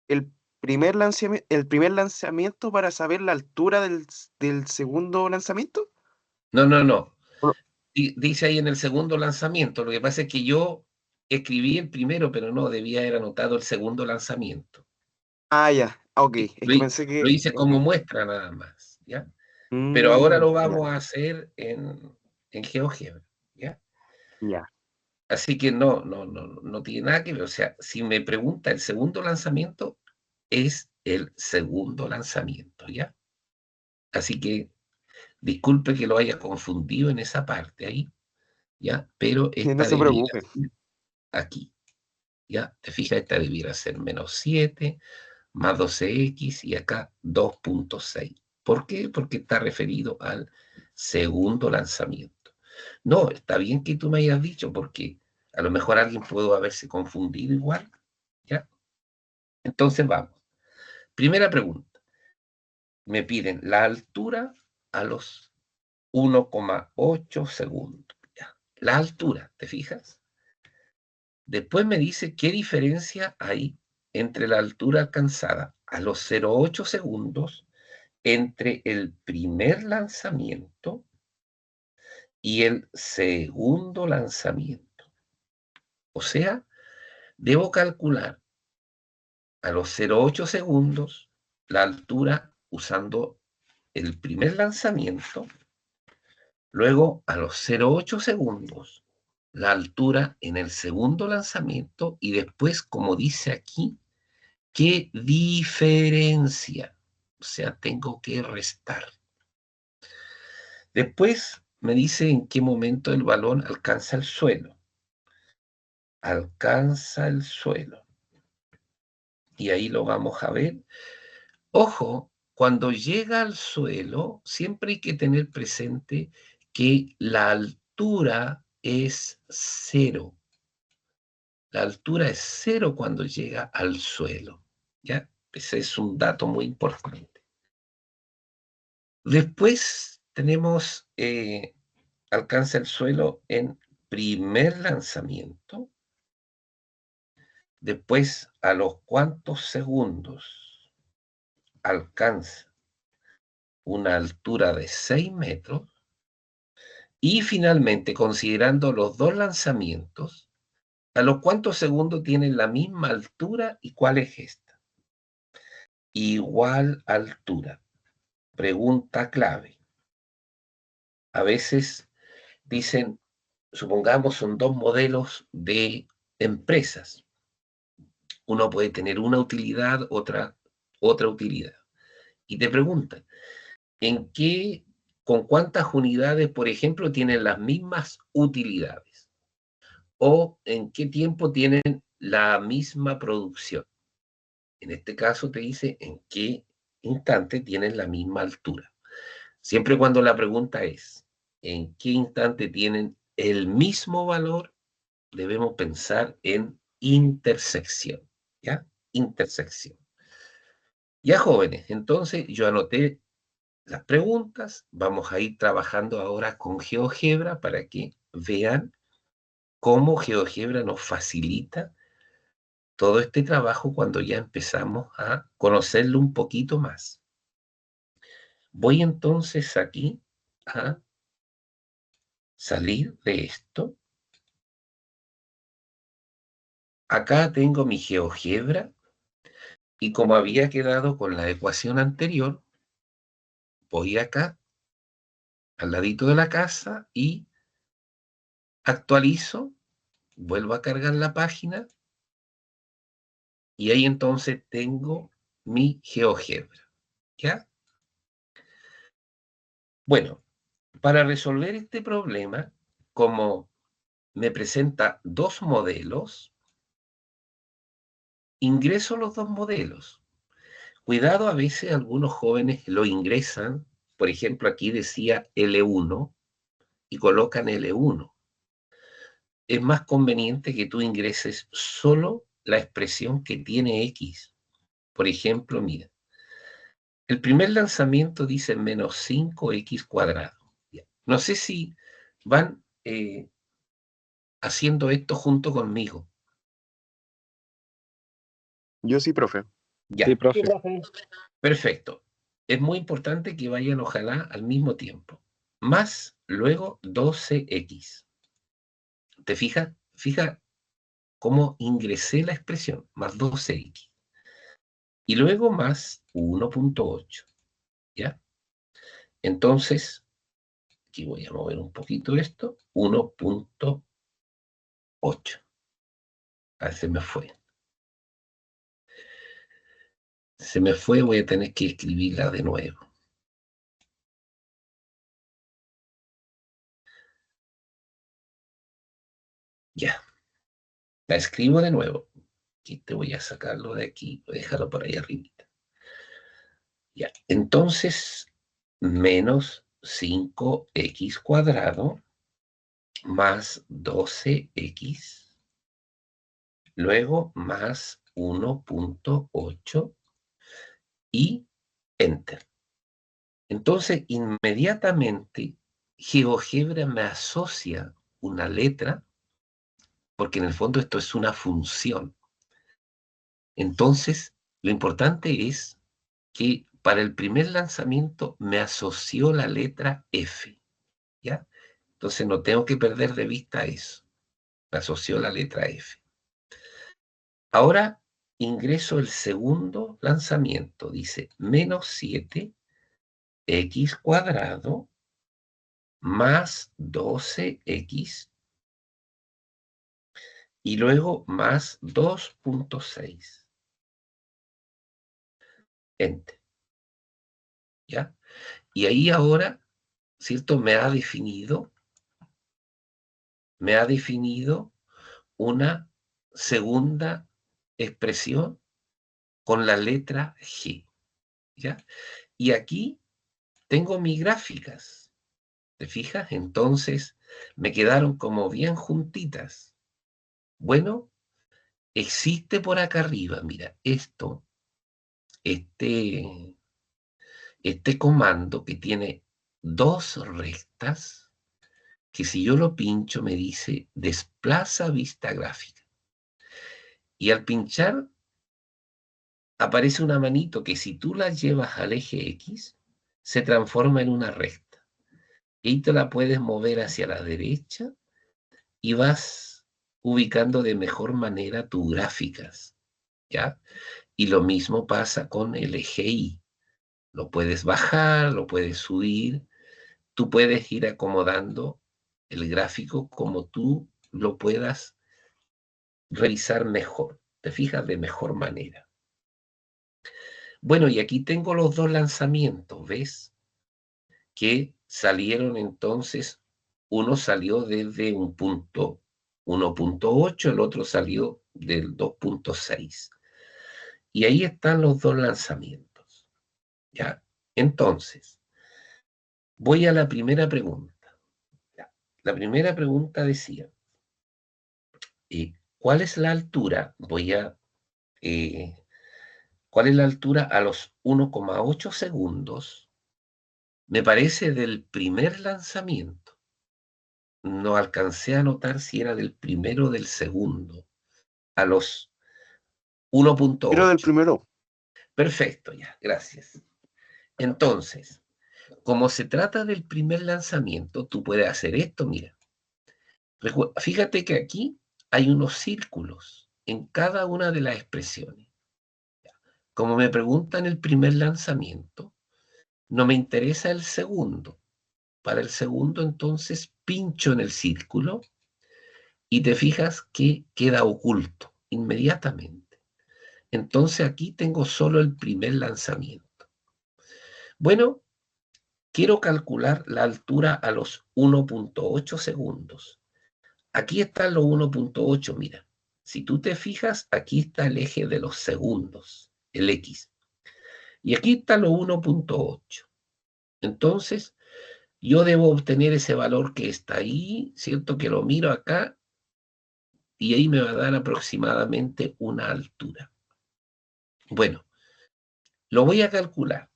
C: el primer lanzamiento para saber la altura del segundo lanzamiento?
B: No, no, no.
C: Bueno,
B: Dice ahí en el segundo lanzamiento. Lo que pasa es que yo escribí el primero, pero no, debía haber anotado el segundo lanzamiento.
C: ah, ya, ok.
B: Sí,
C: Es que pensé
B: lo
C: que...
B: hice como muestra nada más, ¿ya? Pero ahora lo
C: ya,
B: vamos a hacer en GeoGebra, ¿ya?
C: ya.
B: Así que no tiene nada que ver. O sea, si me pregunta el segundo lanzamiento, es el segundo lanzamiento, ¿ya? Así que disculpe que lo haya confundido en esa parte ahí, ¿ya? Pero
C: No
B: esta
C: se
B: debería
C: preocupe.
B: ser aquí, ¿ya? Te fijas, esta debiera ser -7 más 12x y acá 2.6. ¿Por qué? Porque está referido al segundo lanzamiento. No, está bien que tú me hayas dicho, porque a lo mejor alguien pudo haberse confundido igual, ¿ya? Entonces vamos. Primera pregunta. Me piden la altura a los 1,8 segundos. ¿Ya? La altura, ¿te fijas? Después me dice qué diferencia hay entre la altura alcanzada a los 0,8 segundos entre el primer lanzamiento y el segundo lanzamiento. O sea, debo calcular a los 0,8 segundos la altura usando el primer lanzamiento, luego a los 0,8 segundos la altura en el segundo lanzamiento y después, como dice aquí, ¿qué diferencia? O sea, tengo que restar. Después me dice en qué momento el balón alcanza el suelo. Alcanza el suelo. Y ahí lo vamos a ver. Ojo, cuando llega al suelo, siempre hay que tener presente que la altura es 0. La altura es 0 cuando llega al suelo. ¿Ya? Ese es un dato muy importante. Después tenemos, alcanza el suelo en primer lanzamiento. Después, a los cuantos segundos alcanza una altura de 6 metros. Y finalmente, considerando los dos lanzamientos, ¿a los cuantos segundos tienen la misma altura y cuál es esta? Igual altura. Pregunta clave. A veces dicen, supongamos, son dos modelos de empresas. Uno puede tener una utilidad, otra utilidad. Y te preguntan, con cuántas unidades, por ejemplo, tienen las mismas utilidades? ¿O en qué tiempo tienen la misma producción? En este caso te dice en qué instante tienen la misma altura. Siempre cuando la pregunta es en qué instante tienen el mismo valor, debemos pensar en intersección, ¿ya? Intersección. Ya, jóvenes, entonces yo anoté las preguntas, vamos a ir trabajando ahora con GeoGebra para que vean cómo GeoGebra nos facilita todo este trabajo cuando ya empezamos a conocerlo un poquito más. Voy entonces aquí a salir de esto. Acá tengo mi GeoGebra y como había quedado con la ecuación anterior, voy acá al ladito de la casa y actualizo, vuelvo a cargar la página y ahí entonces tengo mi GeoGebra, ¿ya? Bueno, para resolver este problema, como me presenta dos modelos, ingreso los dos modelos. Cuidado, a veces algunos jóvenes lo ingresan, por ejemplo, aquí decía L1 y colocan L1. Es más conveniente que tú ingreses solo la expresión que tiene X. Por ejemplo, mira, el primer lanzamiento dice menos 5x cuadrado. No sé si van haciendo esto junto conmigo.
C: Yo sí, profe.
B: Ya,
C: Sí, profe.
B: perfecto. Es muy importante que vayan ojalá al mismo tiempo. Más luego 12x. ¿Te fijas? Fija cómo ingresé la expresión, más 12x. Y luego más 1.8. ¿Ya? Entonces, aquí voy a mover un poquito esto. 1.8. A ver, se me fue. Se me fue, voy a tener que escribirla de nuevo. Ya. La escribo de nuevo. Aquí te voy a sacarlo de aquí, voy a dejarlo por ahí arribita. Ya. Entonces, menos 5x cuadrado más 12x, luego más 1.8 y enter. Entonces, inmediatamente, GeoGebra me asocia una letra, porque en el fondo esto es una función. Entonces, lo importante es que para el primer lanzamiento me asoció la letra F, ¿ya? Entonces no tengo que perder de vista eso. Me asoció la letra F. Ahora ingreso el segundo lanzamiento. Dice menos 7x cuadrado más 12x y luego más 2.6. Enter. ¿Ya? Y ahí ahora, ¿cierto? Me ha definido una segunda expresión con la letra G, ¿ya? Y aquí tengo mis gráficas, ¿te fijas? Entonces me quedaron como bien juntitas. Bueno, existe por acá arriba, mira, este comando que tiene dos rectas, que si yo lo pincho me dice desplaza vista gráfica. Y al pinchar aparece una manito que si tú la llevas al eje X, se transforma en una recta. Y te la puedes mover hacia la derecha y vas ubicando de mejor manera tus gráficas, ¿ya? Y lo mismo pasa con el eje Y. Lo puedes bajar, lo puedes subir, tú puedes ir acomodando el gráfico como tú lo puedas revisar mejor, te fijas de mejor manera. Bueno, y aquí tengo los dos lanzamientos, ¿ves? Que salieron entonces, uno salió desde un punto 1.8, el otro salió del 2.6. Y ahí están los dos lanzamientos, ¿ya? Entonces, voy a la primera pregunta. La primera pregunta decía, ¿cuál es la altura? ¿Cuál es la altura a los 1,8 segundos? Me parece del primer lanzamiento. No alcancé a notar si era del primero o del segundo. A los
C: Quiero del
B: 1.8.
C: primero.
B: Perfecto, ya, gracias. Entonces, como se trata del primer lanzamiento, tú puedes hacer esto, mira. Fíjate que aquí hay unos círculos en cada una de las expresiones. Como me preguntan el primer lanzamiento, no me interesa el segundo. Para el segundo, entonces, pincho en el círculo Y te fijas que queda oculto inmediatamente. Entonces aquí tengo solo el primer lanzamiento. Bueno, quiero calcular la altura a los 1.8 segundos. Aquí están los 1.8, mira. Si tú te fijas, aquí está el eje de los segundos, el X. Y aquí está los 1.8. Entonces, yo debo obtener ese valor que está ahí, ¿cierto? Que lo miro acá y ahí me va a dar aproximadamente una altura. Bueno, lo voy a calcular,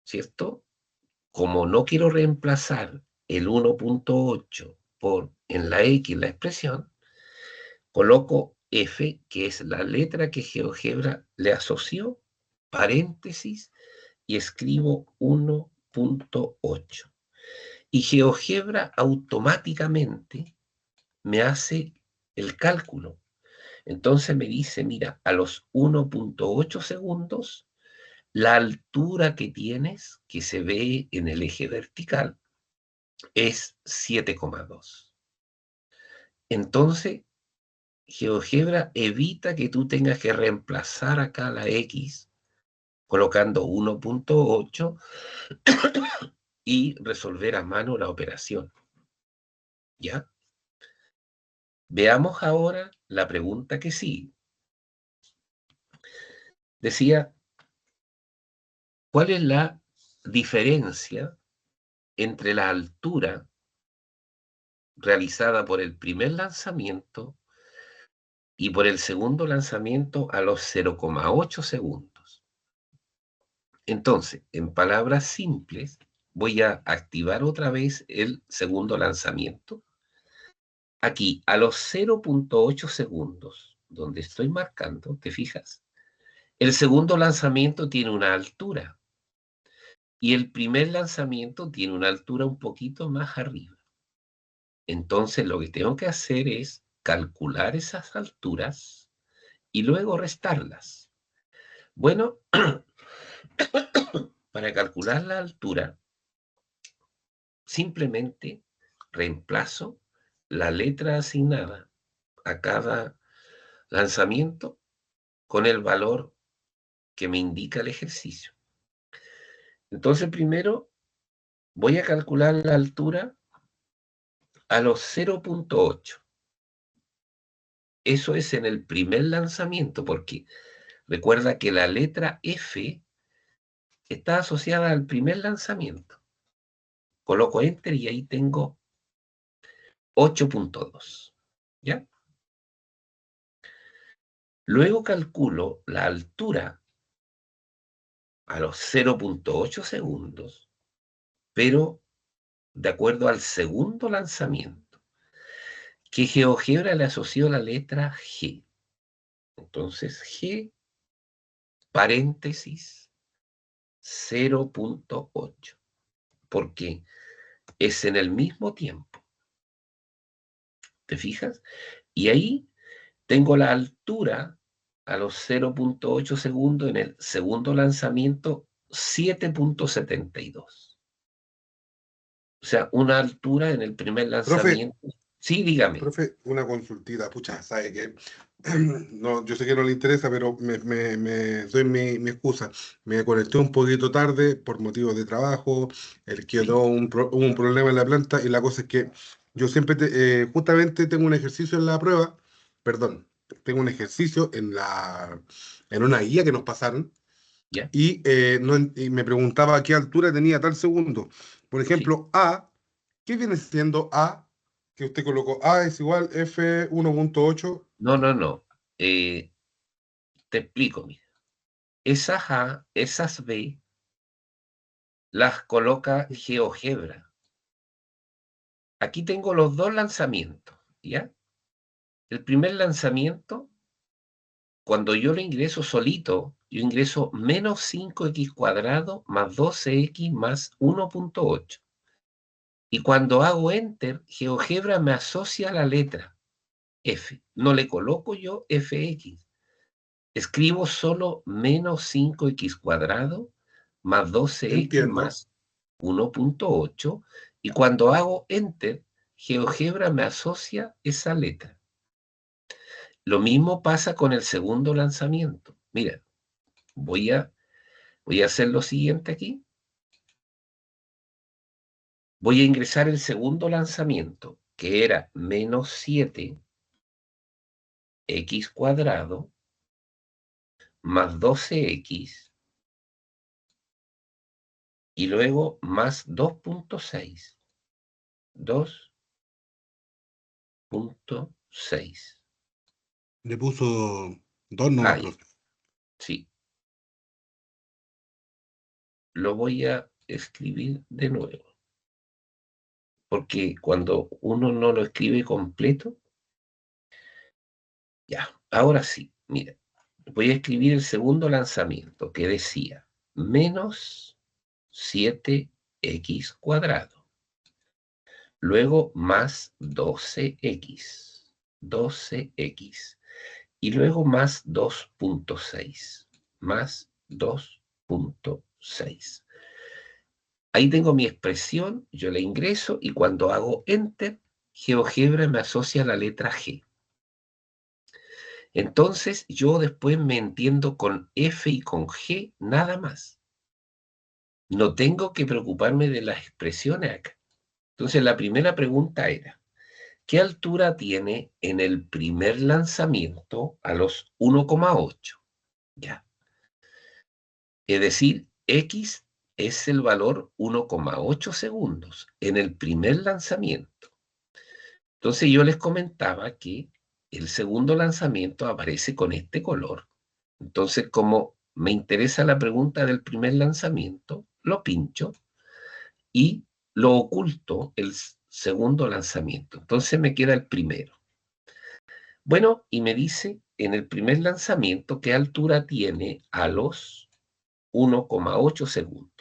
B: ¿cierto? Como no quiero reemplazar el 1.8 por en la X la expresión, coloco F, que es la letra que GeoGebra le asoció, paréntesis, y escribo 1.8. Y GeoGebra automáticamente me hace el cálculo. Entonces me dice, mira, a los 1.8 segundos, la altura que tienes, que se ve en el eje vertical, es 7,2. Entonces, GeoGebra evita que tú tengas que reemplazar acá la X colocando 1.8 y resolver a mano la operación. ¿Ya? Veamos ahora la pregunta que sigue. Decía, ¿cuál es la diferencia entre la altura realizada por el primer lanzamiento y por el segundo lanzamiento a los 0,8 segundos? Entonces, en palabras simples, voy a activar otra vez el segundo lanzamiento. Aquí, a los 0.8 segundos, donde estoy marcando, ¿te fijas? El segundo lanzamiento tiene una altura y el primer lanzamiento tiene una altura un poquito más arriba. Entonces, lo que tengo que hacer es calcular esas alturas y luego restarlas. Bueno, para calcular la altura, simplemente reemplazo la letra asignada a cada lanzamiento con el valor que me indica el ejercicio. Entonces, primero voy a calcular la altura a los 0.8. Eso es en el primer lanzamiento, porque recuerda que la letra F está asociada al primer lanzamiento. Coloco Enter y ahí tengo 8.2. ¿Ya? Luego calculo la altura a los 0.8 segundos, pero de acuerdo al segundo lanzamiento, que GeoGebra le asoció la letra G. Entonces, G, paréntesis, 0.8, porque es en el mismo tiempo. ¿Te fijas? Y ahí tengo la altura a los 0.8 segundos en el segundo lanzamiento, 7.72. O sea, una altura en el primer
F: Profe,
B: lanzamiento. Sí, dígame.
F: profe, una consultita, pucha, ¿sabe qué? No, yo sé que no le interesa, pero doy mi excusa. Me conecté un poquito tarde por motivos de trabajo, quedó hubo un problema en la planta y la cosa es que yo siempre, justamente tengo un ejercicio en la prueba, perdón, tengo un ejercicio en una guía que nos pasaron
B: ¿Ya?
F: y me preguntaba a qué altura tenía tal segundo. Por
B: Sí.
F: ejemplo, A, ¿qué viene siendo A? Que usted colocó A es igual F 1.8.
B: No. Te explico, mira. Esas A, esas B, las coloca GeoGebra. Aquí tengo los dos lanzamientos, ¿ya? El primer lanzamiento, cuando yo lo ingreso solito, yo ingreso menos 5x cuadrado más 12x más 1.8. Y cuando hago Enter, GeoGebra me asocia la letra F. No le coloco yo FX. Escribo solo menos 5x cuadrado más 12x
F: Entiendo.
B: más 1.8. Y cuando hago Enter, GeoGebra me asocia esa letra. Lo mismo pasa con el segundo lanzamiento. Mira, voy a hacer lo siguiente aquí. Voy a ingresar el segundo lanzamiento, que era menos 7x cuadrado más 12x y luego más 2.6. 2.6.
F: Le puso 2 nomás,
B: Ah, ya,
F: profe.
B: sí. Lo voy a escribir de nuevo. Porque cuando uno no lo escribe completo, ya, ahora sí, mira, voy a escribir el segundo lanzamiento que decía menos 7x cuadrado, luego más 12x, 12x, y luego más 2.6, más 2.6. Ahí tengo mi expresión, yo la ingreso y cuando hago Enter, GeoGebra me asocia la letra G. Entonces yo después me entiendo con F y con G nada más. No tengo que preocuparme de las expresiones acá. Entonces la primera pregunta era, ¿qué altura tiene en el primer lanzamiento a los 1,8? Ya. Es decir, X es el valor 1,8 segundos en el primer lanzamiento. Entonces yo les comentaba que el segundo lanzamiento aparece con este color. Entonces, como me interesa la pregunta del primer lanzamiento, lo pincho y lo oculto el segundo lanzamiento. Entonces me queda el primero. Bueno, y me dice en el primer lanzamiento qué altura tiene a los 1,8 segundos.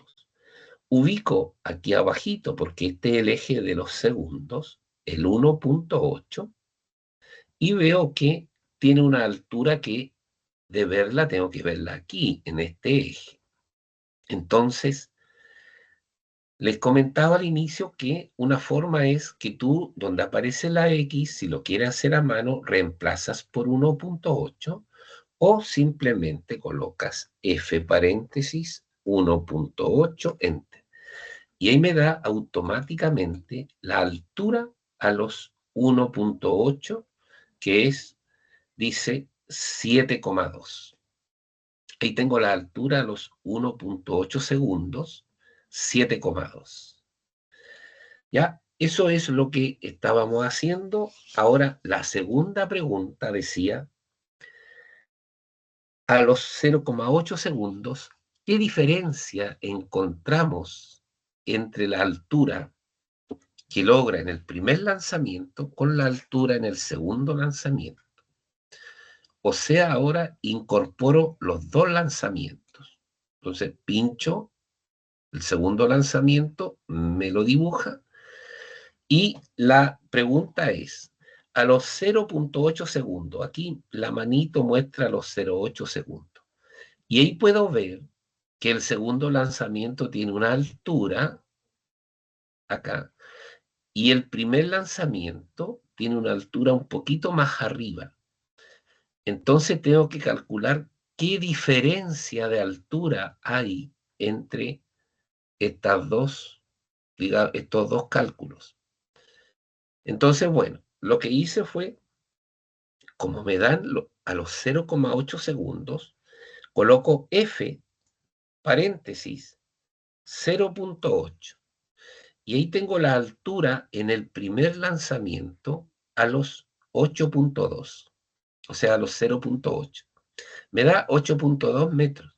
B: Ubico aquí abajito, porque este es el eje de los segundos, el 1,8, y veo que tiene una altura que de verla tengo que verla aquí, en este eje. Entonces, les comentaba al inicio que una forma es que tú, donde aparece la X, si lo quieres hacer a mano, reemplazas por 1,8 o simplemente colocas F paréntesis 1,8 enter. Y ahí me da automáticamente la altura a los 1,8, que es, dice, 7,2. Ahí tengo la altura a los 1,8 segundos, 7,2. Ya, eso es lo que estábamos haciendo. Ahora, la segunda pregunta decía, a los 0,8 segundos, ¿qué diferencia encontramos entre la altura que logra en el primer lanzamiento con la altura en el segundo lanzamiento? O sea, ahora incorporo los dos lanzamientos. Entonces, pincho el segundo lanzamiento, me lo dibuja. Y la pregunta es, a los 0,8 segundos, aquí la manito muestra los 0,8 segundos. Y ahí puedo ver que el segundo lanzamiento tiene una altura, acá, y el primer lanzamiento tiene una altura un poquito más arriba. Entonces tengo que calcular qué diferencia de altura hay entre estos dos cálculos. Entonces, bueno, lo que hice fue, como me dan a los 0,8 segundos, coloco F, paréntesis, 0,8. Y ahí tengo la altura en el primer lanzamiento a los 8,2, o sea, a los 0,8. Me da 8,2 metros.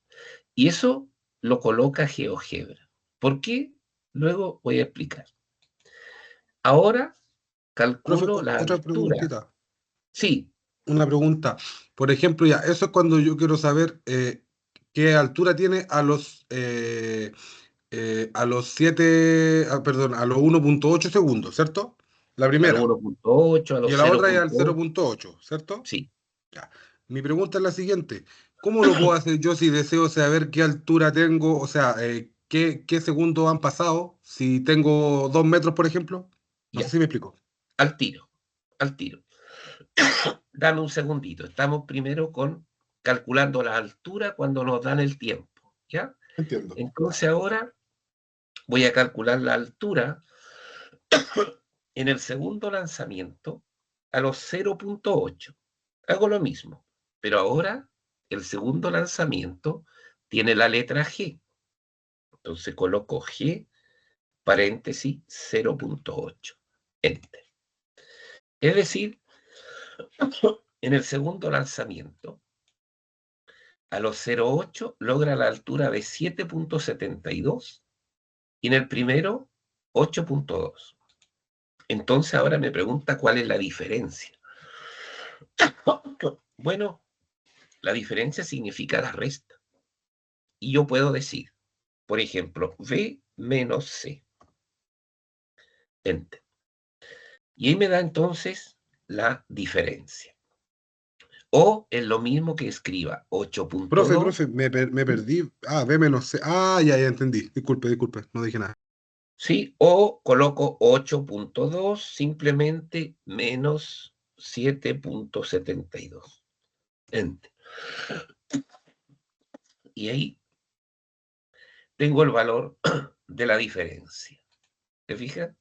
B: Y eso lo coloca GeoGebra. ¿Por qué? Luego voy a explicar. Ahora
F: Profe,
B: calculo la
F: otra
B: altura.
F: preguntita.
B: Sí,
F: Una pregunta. Por ejemplo, ya, eso es cuando yo quiero saber qué altura tiene a los 7, perdón, a los 1,8 segundos, ¿cierto? La
B: a los
F: primera.
B: 1,8, a
F: Y
B: los
F: la otra es al
B: 0,8.
F: 0,8, ¿cierto?
B: Sí,
F: Ya. Mi pregunta es la siguiente. ¿Cómo lo puedo hacer yo si deseo saber qué altura tengo? O sea, qué segundos han pasado. Si tengo 2 metros, por ejemplo. No sé
B: ya,
F: si me explico.
B: al tiro, al tiro. Dame un segundito. Estamos primero calculando la altura cuando nos dan el tiempo, ¿ya?
F: Entiendo.
B: Entonces ahora voy a calcular la altura en el segundo lanzamiento a los 0.8. Hago lo mismo, pero ahora el segundo lanzamiento tiene la letra G. Entonces coloco G, paréntesis, 0.8. Enter. Es decir, en el segundo lanzamiento, a los 0.8 logra la altura de 7.72 y en el primero 8.2. Entonces ahora me pregunta cuál es la diferencia. Bueno, la diferencia significa la resta. Y yo puedo decir, por ejemplo, B menos C. Enter. Y ahí me da entonces la diferencia. O es lo mismo que escriba 8.2.
F: Profe, me perdí. B menos C. Ya entendí. Disculpe, no dije nada.
B: Sí, o coloco 8.2 simplemente menos 7.72. Enter. Y ahí tengo el valor de la diferencia. ¿Te fijas?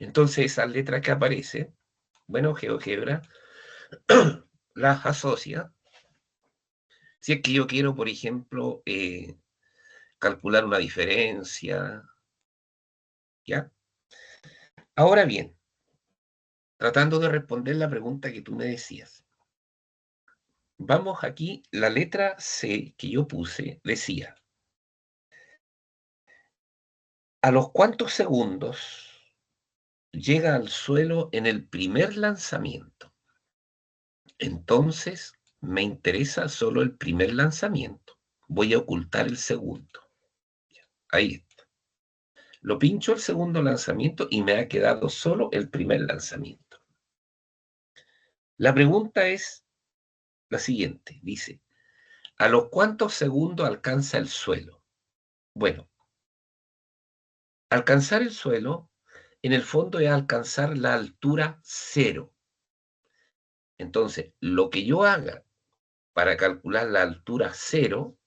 B: Entonces esas letras que aparecen, bueno, GeoGebra las asocia. Si es que yo quiero, por ejemplo, calcular una diferencia, ¿ya? Ahora bien, tratando de responder la pregunta que tú me decías. Vamos aquí, la letra C que yo puse decía, ¿a los cuántos segundos llega al suelo en el primer lanzamiento? Entonces, me interesa solo el primer lanzamiento. Voy a ocultar el segundo. Ahí está. Lo pincho el segundo lanzamiento y me ha quedado solo el primer lanzamiento. La pregunta es la siguiente. Dice, ¿a los cuántos segundos alcanza el suelo? Bueno, alcanzar el suelo, en el fondo es alcanzar la altura 0. Entonces, lo que yo haga para calcular la altura 0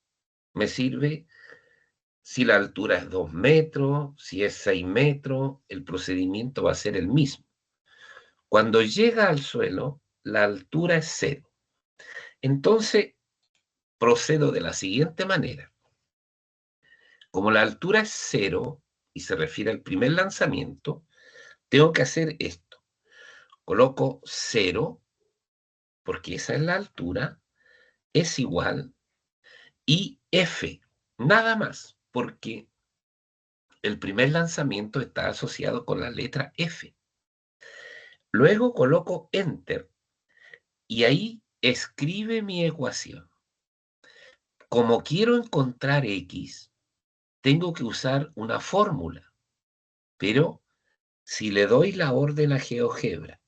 B: me sirve si la altura es 2 metros, si es 6 metros, el procedimiento va a ser el mismo. Cuando llega al suelo, la altura es 0. Entonces, procedo de la siguiente manera. Como la altura es 0 y se refiere al primer lanzamiento, tengo que hacer esto. Coloco 0, porque esa es la altura, es igual, y F, nada más, porque el primer lanzamiento está asociado con la letra F. Luego coloco Enter, y ahí escribe mi ecuación. Como quiero encontrar X, tengo que usar una fórmula, pero si le doy la orden a GeoGebra,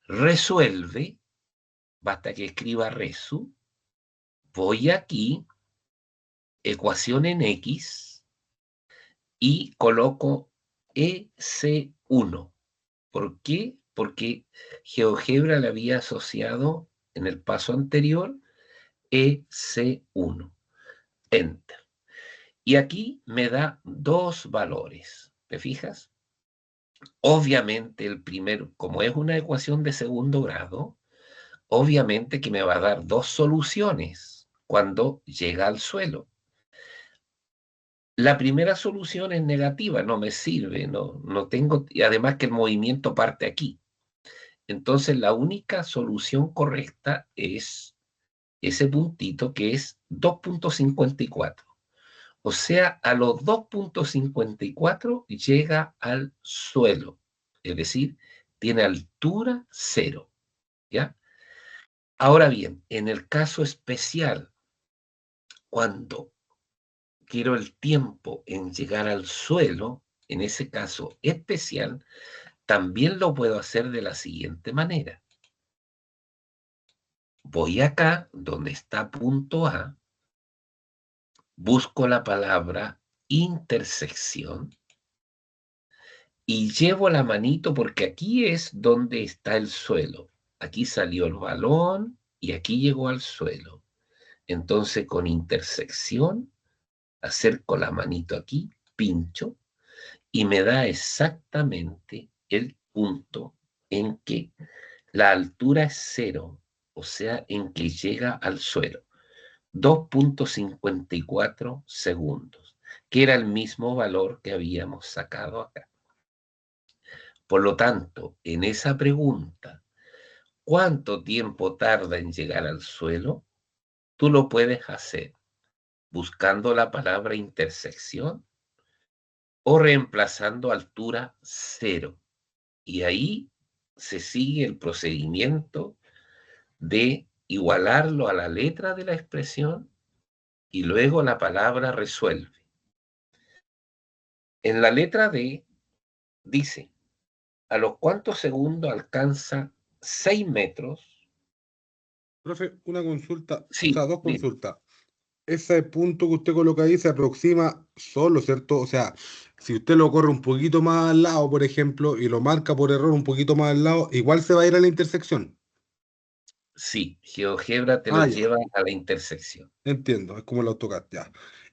B: resuelve, basta que escriba resu, voy aquí, ecuación en X, y coloco EC1. ¿Por qué? Porque GeoGebra le había asociado en el paso anterior EC1. Enter. Y aquí me da dos valores. ¿Te fijas? Obviamente el primero, como es una ecuación de segundo grado, obviamente que me va a dar dos soluciones cuando llega al suelo. La primera solución es negativa, no me sirve, no tengo, y además que el movimiento parte aquí. Entonces la única solución correcta es ese puntito que es 2.54. O sea, a los 2.54 llega al suelo, es decir, tiene altura 0, ¿ya? Ahora bien, en el caso especial, cuando quiero el tiempo en llegar al suelo, en ese caso especial, también lo puedo hacer de la siguiente manera. Voy acá, donde está punto A, busco la palabra intersección y llevo la manito porque aquí es donde está el suelo. aquí salió el balón y aquí llegó al suelo. Entonces, con intersección, acerco la manito aquí, pincho, y me da exactamente el punto en que la altura es 0, o sea, en que llega al suelo. 2.54 segundos, que era el mismo valor que habíamos sacado acá. Por lo tanto, en esa pregunta, ¿cuánto tiempo tarda en llegar al suelo? Tú lo puedes hacer buscando la palabra intersección o reemplazando altura 0. Y ahí se sigue el procedimiento de igualarlo a la letra de la expresión y luego la palabra resuelve. En la letra D dice, ¿a los cuántos segundos alcanza 6 metros?
F: Profe, una consulta, o
B: Sí,
F: sea, dos
B: bien.
F: consultas. Ese punto que usted coloca ahí se aproxima solo, ¿cierto? O sea, si usted lo corre un poquito más al lado, por ejemplo, y lo marca por error un poquito más al lado, igual se va a ir a la intersección.
B: Sí, GeoGebra te lo
F: Ah, ya,
B: lleva a la intersección.
F: entiendo, es como el AutoCAD, ya.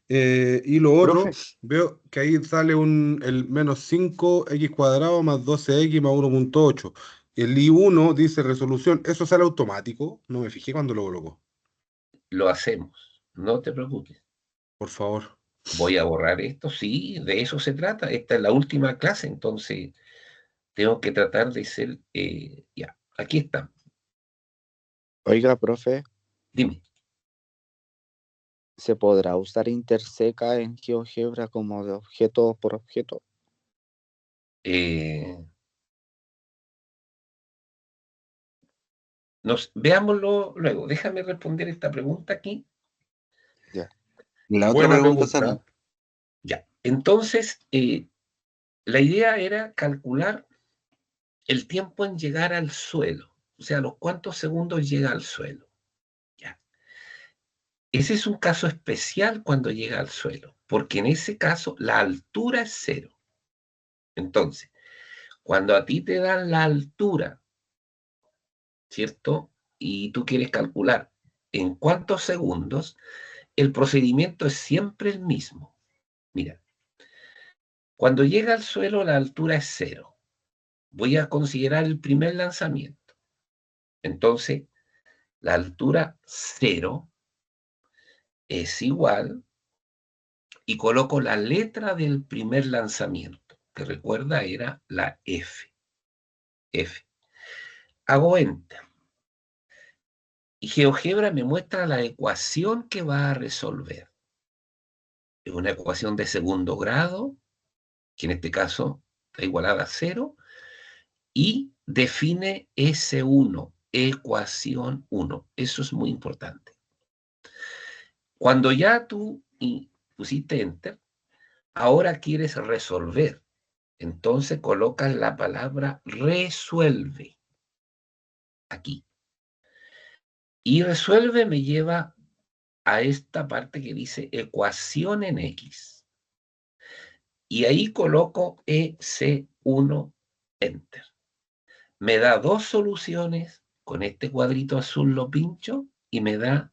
F: Y lo otro,
C: Profe,
F: veo que ahí sale el menos 5x cuadrado más 12x más 1.8. El I1 dice resolución, ¿eso sale automático? No me fijé cuando lo colocó.
B: Lo hacemos, no te preocupes.
F: Por favor.
B: Voy a borrar esto, sí, de eso se trata. Esta es la última clase, entonces tengo que tratar de ser, ya, aquí está.
G: Oiga, profe,
B: Dime,
G: ¿se podrá usar interseca en GeoGebra como de objeto por objeto?
B: eh, veámoslo luego. Déjame responder esta pregunta aquí.
G: Ya.
H: La otra
F: Buena
H: pregunta,
F: pregunta.
H: Sami.
B: Ya, entonces, la idea era calcular el tiempo en llegar al suelo, o sea, los cuántos segundos llega al suelo. Ya. Ese es un caso especial cuando llega al suelo, porque en ese caso la altura es 0. Entonces, cuando a ti te dan la altura, ¿cierto? Y tú quieres calcular en cuántos segundos, el procedimiento es siempre el mismo. Mira, cuando llega al suelo la altura es 0. Voy a considerar el primer lanzamiento. Entonces, la altura 0 es igual, y coloco la letra del primer lanzamiento, que recuerda era la F. F. Hago Enter. Y GeoGebra me muestra la ecuación que va a resolver. Es una ecuación de segundo grado, que en este caso está igualada a 0, y define S1, ecuación 1. Eso es muy importante. Cuando ya tú pusiste Enter, ahora quieres resolver. Entonces colocas la palabra resuelve aquí. Y resuelve me lleva a esta parte que dice ecuación en X. Y ahí coloco EC1 Enter. Me da dos soluciones, con este cuadrito azul lo pincho y me da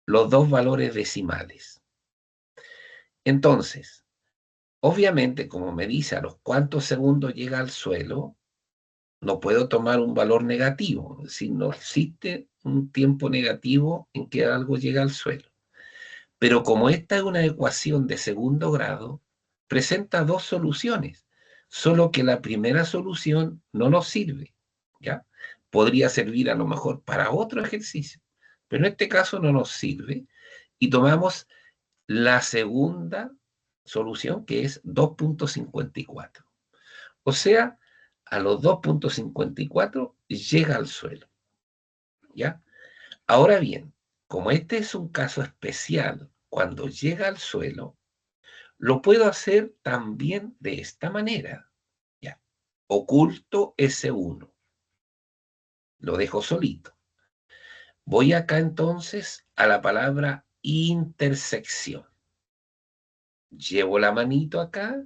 B: los dos valores decimales. Entonces, obviamente, como me dice a los cuántos segundos llega al suelo, no puedo tomar un valor negativo, es decir, no existe un tiempo negativo en que algo llega al suelo. Pero como esta es una ecuación de segundo grado, presenta dos soluciones, solo que la primera solución no nos sirve, ¿ya? Podría servir a lo mejor para otro ejercicio, pero en este caso no nos sirve y tomamos la segunda solución, que es 2.54. O sea, a los 2.54 llega al suelo, ¿ya? Ahora bien, como este es un caso especial, cuando llega al suelo, lo puedo hacer también de esta manera, ¿ya? Oculto S1, lo dejo solito. Voy acá entonces a la palabra intersección. Llevo la manito acá,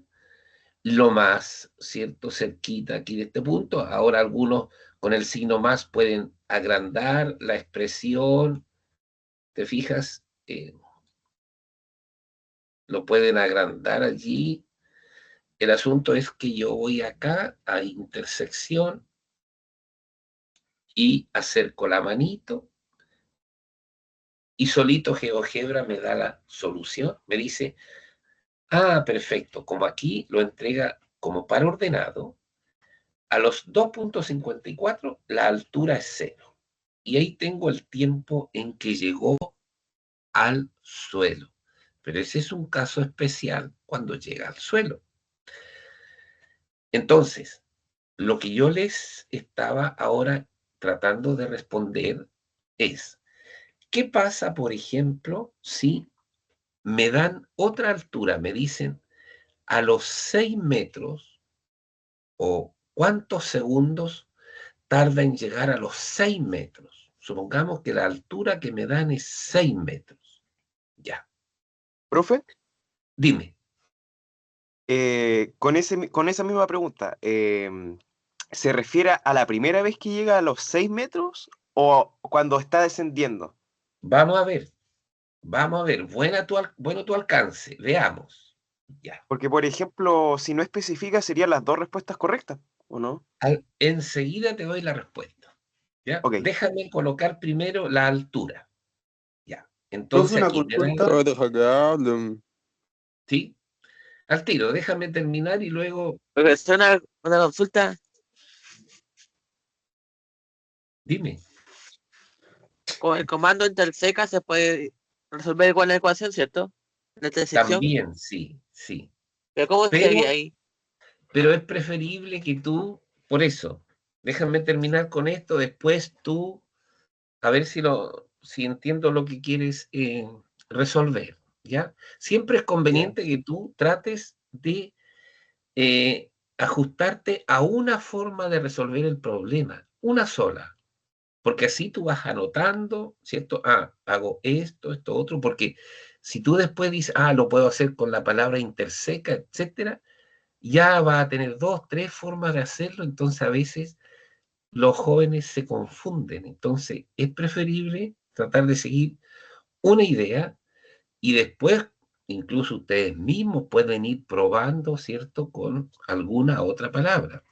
B: lo más, ¿cierto?, cerquita aquí de este punto. Ahora algunos con el signo más pueden agrandar la expresión, ¿te fijas? Lo pueden agrandar allí. El asunto es que yo voy acá a intersección y acerco la manito y solito GeoGebra me da la solución. Me dice, ah, perfecto, como aquí lo entrega como par ordenado, a los 2.54 la altura es 0. Y ahí tengo el tiempo en que llegó al suelo. Pero ese es un caso especial cuando llega al suelo. Entonces, lo que yo les estaba ahora tratando de responder es, ¿qué pasa, por ejemplo, si me dan otra altura? Me dicen, a los 6 metros, o cuántos segundos tarda en llegar a los 6 metros. Supongamos que la altura que me dan es 6 metros. Ya,
C: Profe,
B: dime.
C: con esa misma pregunta, ¿se refiere a la primera vez que llega a los 6 metros o cuando está descendiendo?
B: Vamos a ver, bueno tu alcance, veamos. Ya.
C: Porque, por ejemplo, si no especifica, serían las dos respuestas correctas, ¿o no?
B: Enseguida te doy la respuesta. ¿Ya?
C: Ok.
B: Déjame colocar primero la altura. Ya.
H: Profe,
B: Entonces
H: una
B: aquí me dan,
H: consulta. Deja que hablen.
B: ¿sí? Al tiro, déjame terminar y luego
I: Profesor, una consulta.
B: dime.
I: Con el comando interseca se puede resolver igual la ecuación, ¿cierto? La intersección.
B: También, sí, sí.
I: Pero ¿cómo se haría ahí?
B: Pero es preferible que tú, por eso, déjame terminar con esto, después tú, a ver si entiendo lo que quieres resolver, ¿ya? Siempre es conveniente que tú trates de ajustarte a una forma de resolver el problema, una sola, porque así tú vas anotando, ¿cierto? Ah, hago esto, esto, otro, porque si tú después dices, ah, lo puedo hacer con la palabra interseca, etcétera, ya va a tener 2, 3 formas de hacerlo, entonces a veces los jóvenes se confunden. Entonces es preferible tratar de seguir una idea y después incluso ustedes mismos pueden ir probando, ¿cierto?, con alguna otra palabra.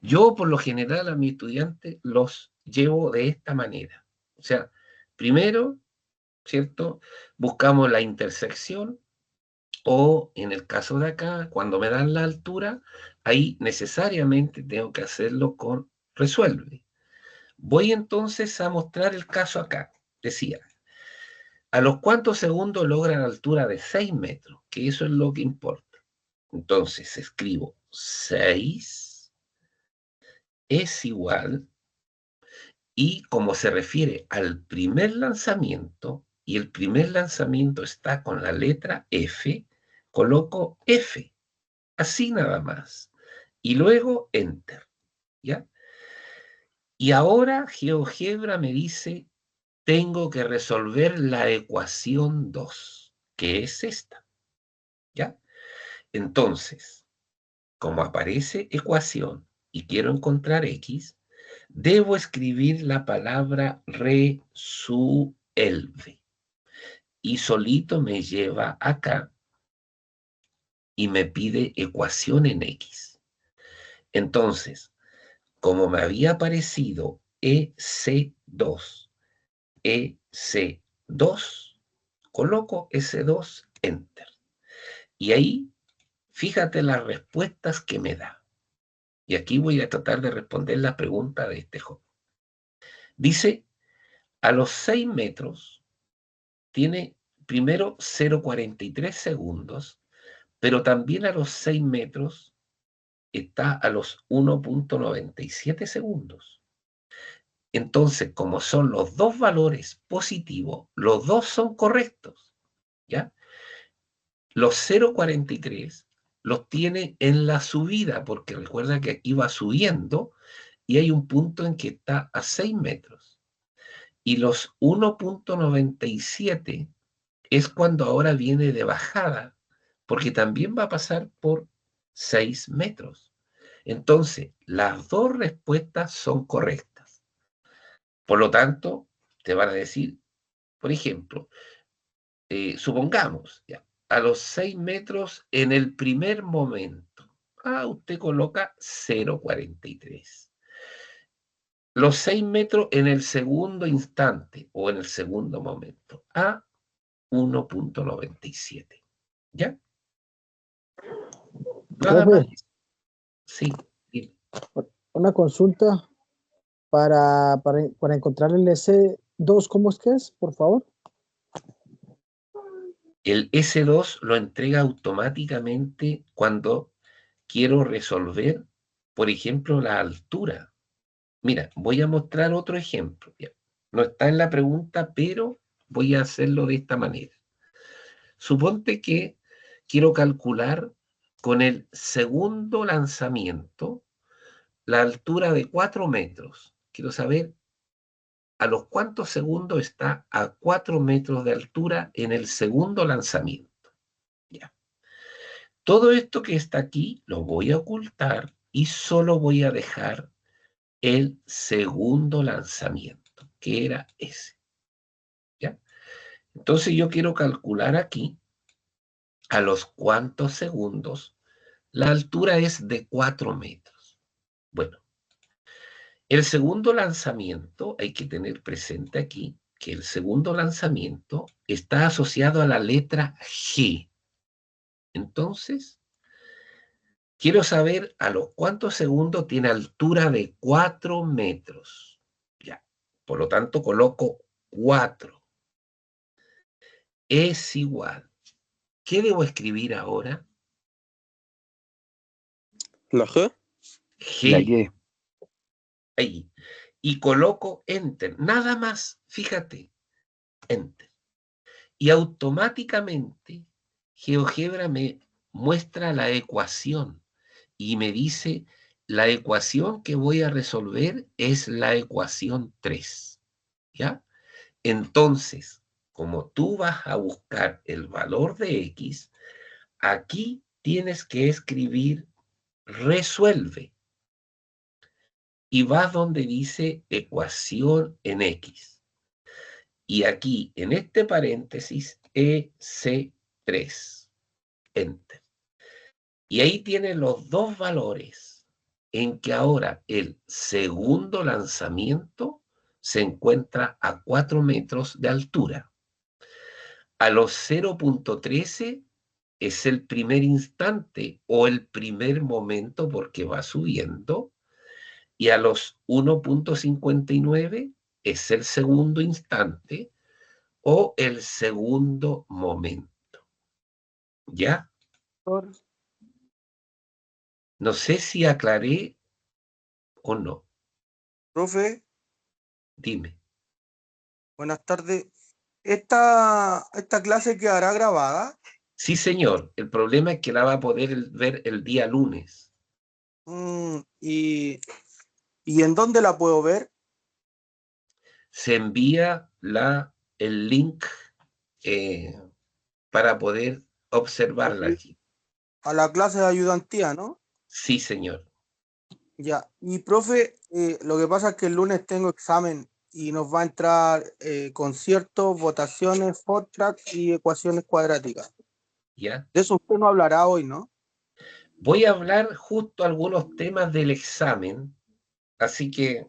B: Yo por lo general a mis estudiantes los llevo de esta manera. O sea, primero, ¿cierto?, buscamos la intersección. O en el caso de acá, cuando me dan la altura, ahí necesariamente tengo que hacerlo con resuelve. Voy entonces a mostrar el caso acá. Decía, ¿a los cuántos segundos logra la altura de 6 metros? Que eso es lo que importa. Entonces escribo 6 es igual, y como se refiere al primer lanzamiento, y el primer lanzamiento está con la letra F, coloco F. Así nada más. Y luego Enter. ¿Ya? Y ahora GeoGebra me dice, tengo que resolver la ecuación 2, que es esta. ¿Ya? Entonces, como aparece ecuación y quiero encontrar X, debo escribir la palabra resuelve. Y solito me lleva acá y me pide ecuación en X. Entonces, como me había aparecido EC2, EC2, coloco S2, Enter. Y ahí, fíjate las respuestas que me da. Y aquí voy a tratar de responder la pregunta de este joven. Dice, a los 6 metros tiene primero 0,43 segundos, pero también a los 6 metros está a los 1,97 segundos. Entonces, como son los dos valores positivos, los dos son correctos, ¿ya? Los 0,43 los tiene en la subida, porque recuerda que aquí va subiendo y hay un punto en que está a 6 metros. Y los 1,97 es cuando ahora viene de bajada, porque también va a pasar por 6 metros. Entonces, las dos respuestas son correctas. Por lo tanto, te van a decir, por ejemplo, supongamos, ya, a los 6 metros en el primer momento. Usted coloca 0,43. Los 6 metros en el segundo instante o en el segundo momento. A 1,97. ¿Ya? Nada más.
H: Profe,
B: Sí. Dime.
H: una consulta para encontrar el S2, ¿cómo es que es, por favor?
B: El S2 lo entrega automáticamente cuando quiero resolver, por ejemplo, la altura. Mira, voy a mostrar otro ejemplo. Ya. No está en la pregunta, pero voy a hacerlo de esta manera. Suponte que quiero calcular con el segundo lanzamiento la altura de 4 metros. Quiero saber a los cuántos segundos está a 4 metros de altura en el segundo lanzamiento. Ya. Todo esto que está aquí lo voy a ocultar y solo voy a dejar el segundo lanzamiento, que era ese. ¿Ya? Entonces yo quiero calcular aquí a los cuántos segundos la altura es de 4 metros. Bueno, el segundo lanzamiento, hay que tener presente aquí que el segundo lanzamiento está asociado a la letra G. Entonces, quiero saber a los cuántos segundos tiene altura de 4 metros. Ya. Por lo tanto, coloco 4. Es igual. ¿Qué debo escribir ahora?
C: ¿La G?
G: La
B: G.
G: Y.
B: Ahí. Y coloco Enter. Nada más. Fíjate. Enter. Y automáticamente GeoGebra me muestra la ecuación y me dice la ecuación que voy a resolver es la ecuación 3. ¿Ya? Entonces, como tú vas a buscar el valor de X, aquí tienes que escribir resuelve. Y vas donde dice ecuación en X. Y aquí, en este paréntesis, EC3. Enter. Y ahí tiene los dos valores en que ahora el segundo lanzamiento se encuentra a 4 metros de altura. A los 0,13 es el primer instante o el primer momento porque va subiendo. Y a los 1,59 es el segundo instante o el segundo momento. ¿Ya? No sé si aclaré o no.
J: Profe,
B: Dime.
J: buenas tardes. ¿Esta clase quedará grabada?
B: Sí, señor. El problema es que la va a poder ver el día lunes.
J: ¿Y en dónde la puedo ver?
B: Se envía el link para poder observarla aquí.
J: A la clase de ayudantía, ¿no?
B: Sí, señor.
J: Ya. Y profe, lo que pasa es que el lunes tengo examen y nos va a entrar conciertos, votaciones, Fortrack y ecuaciones cuadráticas.
B: ¿Ya?
J: De eso usted no hablará hoy, ¿no?
B: Voy a hablar justo algunos temas del examen, así que,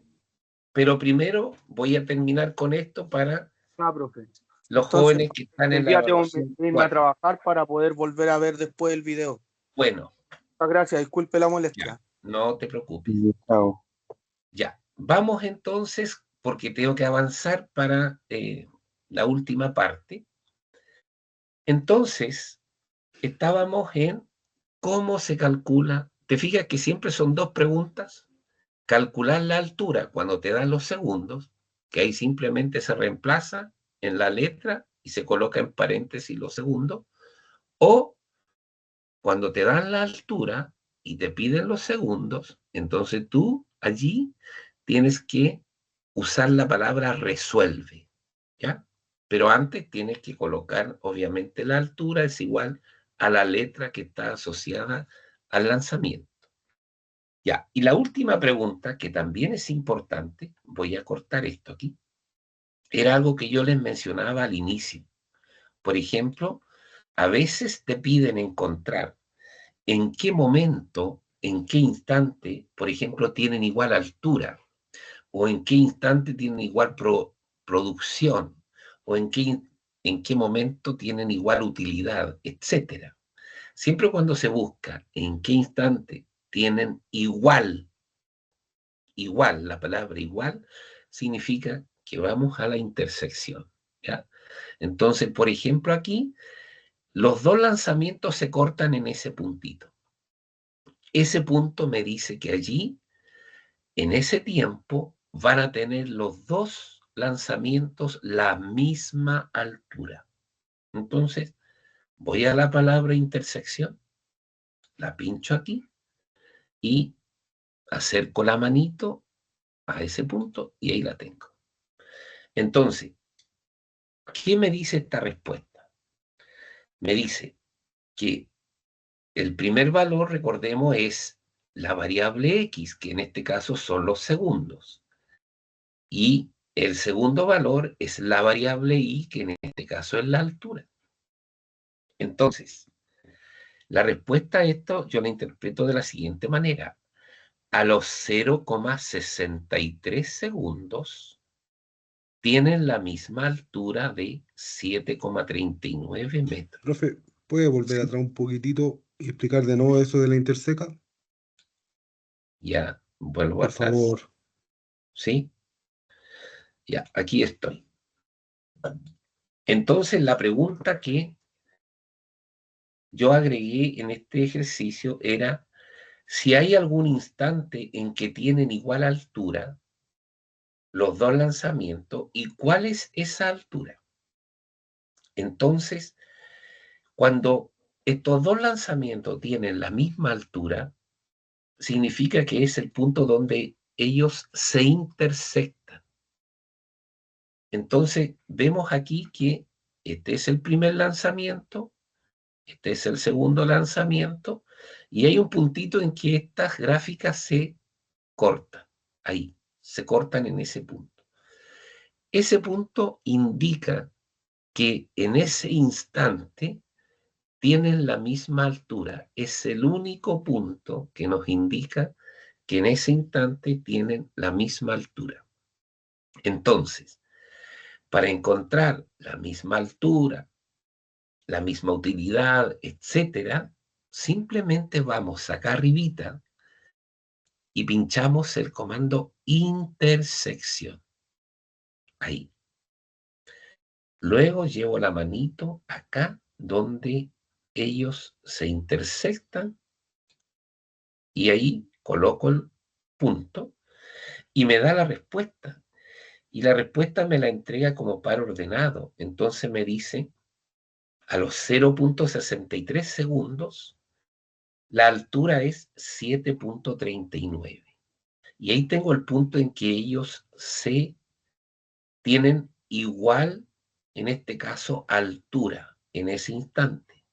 B: pero primero voy a terminar con esto para
J: Profe.
B: los
J: Entonces,
B: jóvenes que están en
J: el
B: la
J: día tengo que
B: evaluación
J: irme a
B: 4.
J: trabajar para poder volver a ver después el video.
B: Bueno,
J: Muchas gracias, disculpe la
B: ya,
J: molestia.
B: no te preocupes.
G: Chao.
B: Ya, vamos entonces, porque tengo que avanzar para la última parte. Entonces, estábamos en cómo se calcula. ¿Te fijas que siempre son dos preguntas? Calcular la altura cuando te dan los segundos, que ahí simplemente se reemplaza en la letra y se coloca en paréntesis los segundos, o cuando te dan la altura y te piden los segundos, entonces tú allí tienes que usar la palabra resuelve, ¿ya? Pero antes tienes que colocar, obviamente, la altura es igual a la letra que está asociada al lanzamiento. Ya, y la última pregunta, que también es importante, voy a cortar esto aquí, era algo que yo les mencionaba al inicio. Por ejemplo, a veces te piden encontrar en qué momento, en qué instante, por ejemplo, tienen igual altura, o en qué instante tienen igual producción, o en qué momento tienen igual utilidad, etc. Siempre cuando se busca en qué instante tienen igual, la palabra igual, significa que vamos a la intersección, ¿ya? Entonces, por ejemplo, aquí, los dos lanzamientos se cortan en ese puntito. Ese punto me dice que allí, en ese tiempo, van a tener los dos lanzamientos la misma altura. Entonces, voy a la palabra intersección, la pincho aquí y acerco la manito a ese punto y ahí la tengo. Entonces, ¿qué me dice esta respuesta? Me dice que el primer valor, recordemos, es la variable X, que en este caso son los segundos. Y el segundo valor es la variable Y, que en este caso es la altura. Entonces, la respuesta a esto yo la interpreto de la siguiente manera. A los 0,63 segundos tienen la misma altura de 7,39 metros.
F: Profe, ¿puede volver atrás un poquitito y explicar de nuevo eso de la interseca?
B: Ya, vuelvo
F: Por
B: atrás.
F: favor.
B: ¿Sí? Ya, aquí estoy. Entonces, la pregunta que yo agregué en este ejercicio era si hay algún instante en que tienen igual altura los dos lanzamientos y cuál es esa altura. Entonces, cuando estos dos lanzamientos tienen la misma altura, significa que es el punto donde ellos se intersectan. Entonces, vemos aquí que este es el primer lanzamiento, este es el segundo lanzamiento, y hay un puntito en que estas gráficas se cortan. Ahí, se cortan en ese punto. Ese punto indica que en ese instante tienen la misma altura. Es el único punto que nos indica que en ese instante tienen la misma altura. Entonces, para encontrar la misma altura, la misma utilidad, etcétera, simplemente vamos acá arribita y pinchamos el comando intersección. Ahí. Luego llevo la manito acá donde ellos se intersectan y ahí coloco el punto y me da la respuesta. Y la respuesta me la entrega como par ordenado. Entonces me dice, a los 0,63 segundos, la altura es 7,39. Y ahí tengo el punto en que ellos se tienen igual, en este caso, altura en ese instante.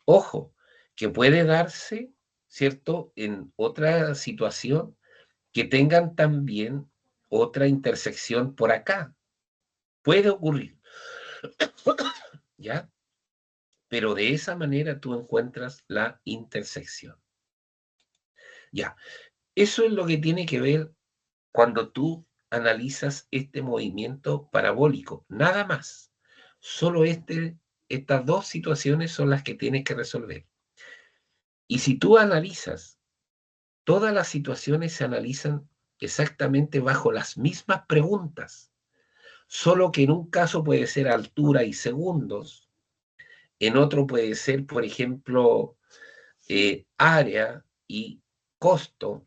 B: Ojo, que puede darse, ¿cierto?, en otra situación, que tengan también otra intersección por acá. Puede ocurrir, ¿ya? Pero de esa manera tú encuentras la intersección. Ya, eso es lo que tiene que ver cuando tú analizas este movimiento parabólico. Nada más. Solo estas dos situaciones son las que tienes que resolver. Y si tú analizas, todas las situaciones se analizan exactamente bajo las mismas preguntas. Solo que en un caso puede ser altura y segundos, en otro puede ser, por ejemplo, área y costo,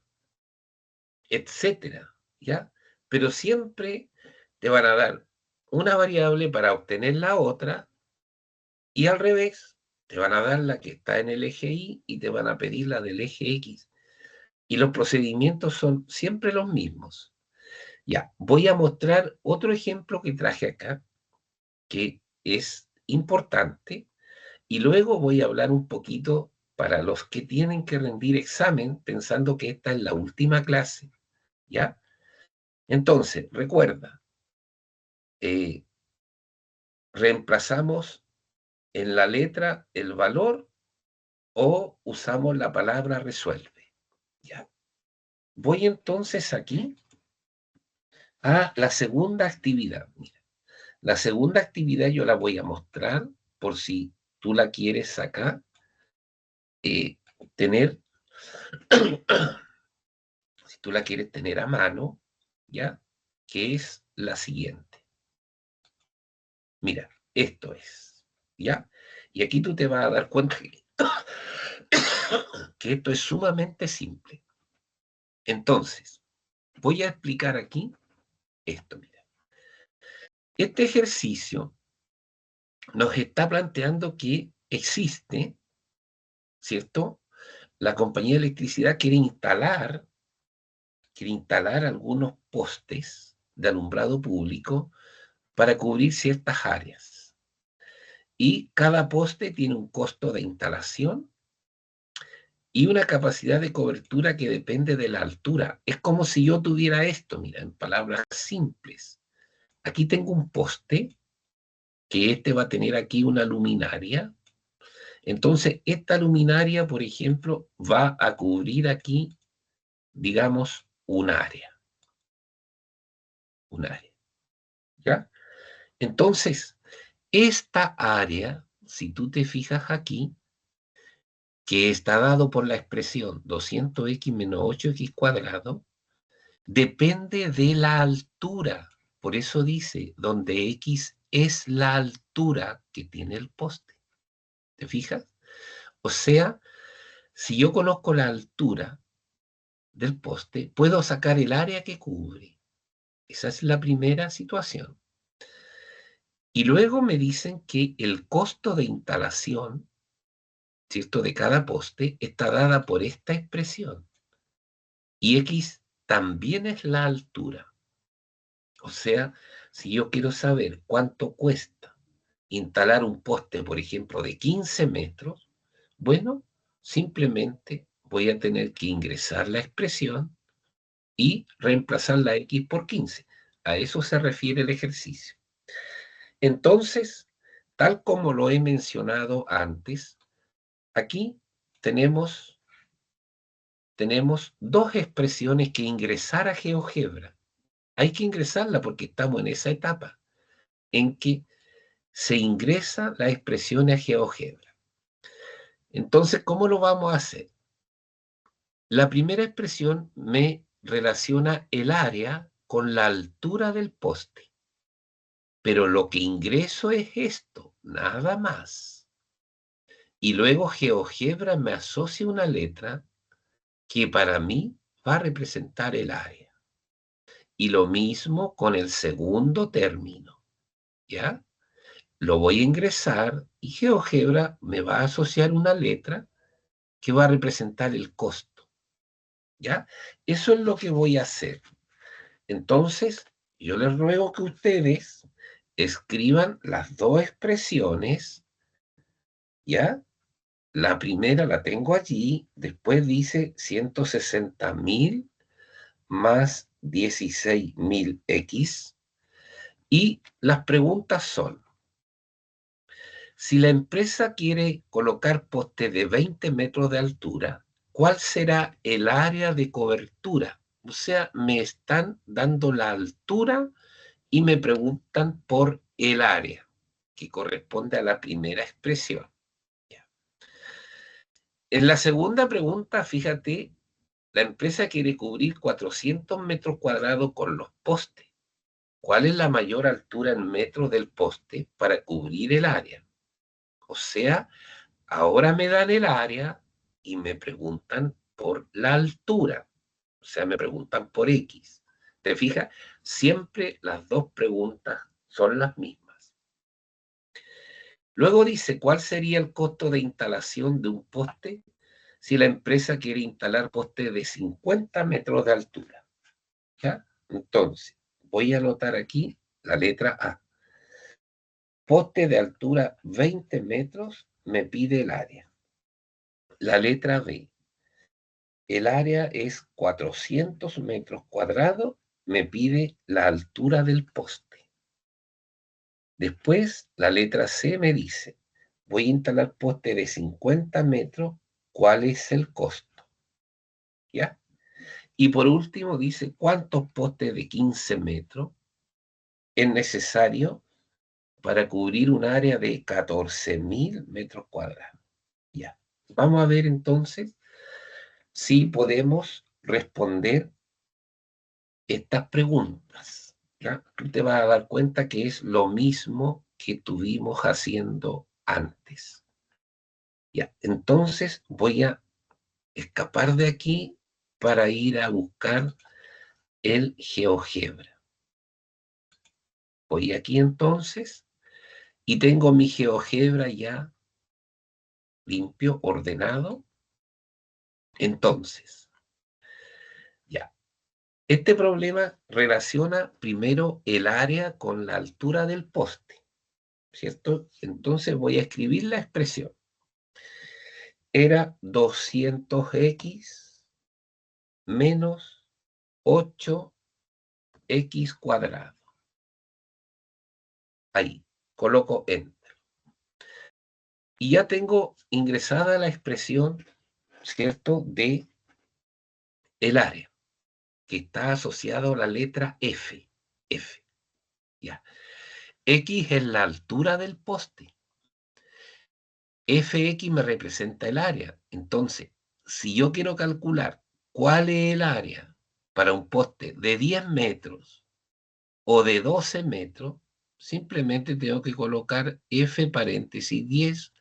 B: etcétera, ¿ya? Pero siempre te van a dar una variable para obtener la otra y al revés, te van a dar la que está en el eje Y y te van a pedir la del eje X. Y los procedimientos son siempre los mismos. Ya, voy a mostrar otro ejemplo que traje acá, que es importante, y luego voy a hablar un poquito para los que tienen que rendir examen pensando que esta es la última clase, ¿ya? Entonces, recuerda, reemplazamos en la letra el valor o usamos la palabra resuelve, ¿ya? Voy entonces aquí a la segunda actividad. Mira, la segunda actividad yo la voy a mostrar por si tú la quieres acá tener, si tú la quieres tener a mano, ¿ya? Que es la siguiente. Mira, esto es, ¿ya? Y aquí tú te vas a dar cuenta que esto es sumamente simple. Entonces, voy a explicar aquí esto, mira. Este ejercicio nos está planteando que existe, ¿cierto? La compañía de electricidad quiere instalar algunos postes de alumbrado público para cubrir ciertas áreas. Y cada poste tiene un costo de instalación y una capacidad de cobertura que depende de la altura. Es como si yo tuviera esto, mira, en palabras simples. Aquí tengo un poste, que este va a tener aquí una luminaria. Entonces, esta luminaria, por ejemplo, va a cubrir aquí, digamos, un área. Un área. ¿Ya? Entonces, esta área, si tú te fijas aquí, que está dado por la expresión 200x menos 8x cuadrado, depende de la altura. Por eso dice, donde x es la altura que tiene el poste. ¿Te fijas? O sea, si yo conozco la altura del poste, puedo sacar el área que cubre. Esa es la primera situación. Y luego me dicen que el costo de instalación, ¿cierto?, de cada poste está dada por esta expresión. Y x también es la altura. O sea, si yo quiero saber cuánto cuesta instalar un poste, por ejemplo, de 15 metros, bueno, simplemente voy a tener que ingresar la expresión y reemplazar la x por 15. A eso se refiere el ejercicio. Entonces, tal como lo he mencionado antes, aquí tenemos dos expresiones que ingresar a GeoGebra. Hay que ingresarla porque estamos en esa etapa en que se ingresa la expresión a GeoGebra. Entonces, ¿cómo lo vamos a hacer? La primera expresión me relaciona el área con la altura del poste. Pero lo que ingreso es esto, nada más. Y luego GeoGebra me asocia una letra que para mí va a representar el área. Y lo mismo con el segundo término, ¿ya? Lo voy a ingresar y GeoGebra me va a asociar una letra que va a representar el costo, ¿ya? Eso es lo que voy a hacer. Entonces, yo les ruego que ustedes escriban las dos expresiones, ¿ya? La primera la tengo allí, después dice 160.000 más 16.000x, y las preguntas son, si la empresa quiere colocar postes de 20 metros de altura, ¿cuál será el área de cobertura? O sea, me están dando la altura y me preguntan por el área, que corresponde a la primera expresión. En la segunda pregunta, fíjate, la empresa quiere cubrir 400 metros cuadrados con los postes. ¿Cuál es la mayor altura en metros del poste para cubrir el área? O sea, ahora me dan el área y me preguntan por la altura. O sea, me preguntan por X. ¿Te fijas? Siempre las dos preguntas son las mismas. Luego dice, ¿cuál sería el costo de instalación de un poste si la empresa quiere instalar postes de 50 metros de altura? ¿Ya? Entonces, voy a anotar aquí la letra A. Poste de altura 20 metros me pide el área. la letra B. El área es 400 metros cuadrados, me pide la altura del poste. Después, la letra C me dice, voy a instalar poste de 50 metros, ¿cuál es el costo? ¿Ya? Y por último dice, ¿cuántos postes de 15 metros es necesario para cubrir un área de 14.000 metros cuadrados? Ya. Vamos a ver entonces si podemos responder estas preguntas. ¿Ya? Tú te vas a dar cuenta que es lo mismo que tuvimos haciendo antes. Ya. Entonces voy a escapar de aquí para ir a buscar el GeoGebra. Voy aquí entonces y tengo mi GeoGebra ya limpio, ordenado. Entonces, ya. Este problema relaciona primero el área con la altura del poste, ¿cierto? Entonces voy a escribir la expresión. Era 200x menos 8x cuadrado. Ahí, coloco Enter. Y ya tengo ingresada la expresión, ¿cierto?, de el área, que está asociado a la letra F. F. Ya. X es la altura del poste. Fx me representa el área. Entonces, si yo quiero calcular cuál es el área para un poste de 10 metros o de 12 metros, simplemente tengo que colocar F paréntesis 10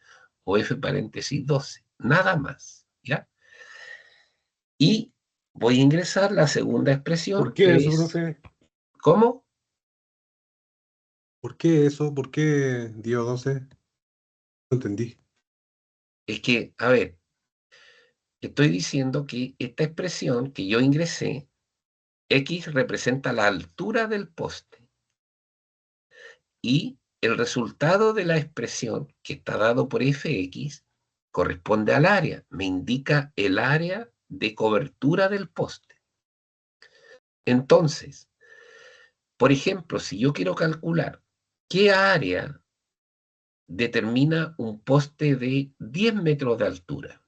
B: o F paréntesis 12. Nada más, ¿ya? Y voy a ingresar la segunda expresión.
F: ¿Por qué eso, profe?
B: ¿Cómo?
F: ¿Por qué eso? ¿Por qué 10 o 12? No entendí.
B: Es que, a ver, estoy diciendo que esta expresión que yo ingresé, X representa la altura del poste y el resultado de la expresión que está dado por Fx corresponde al área, me indica el área de cobertura del poste. Entonces, por ejemplo, si yo quiero calcular qué área determina un poste de 10 metros de altura,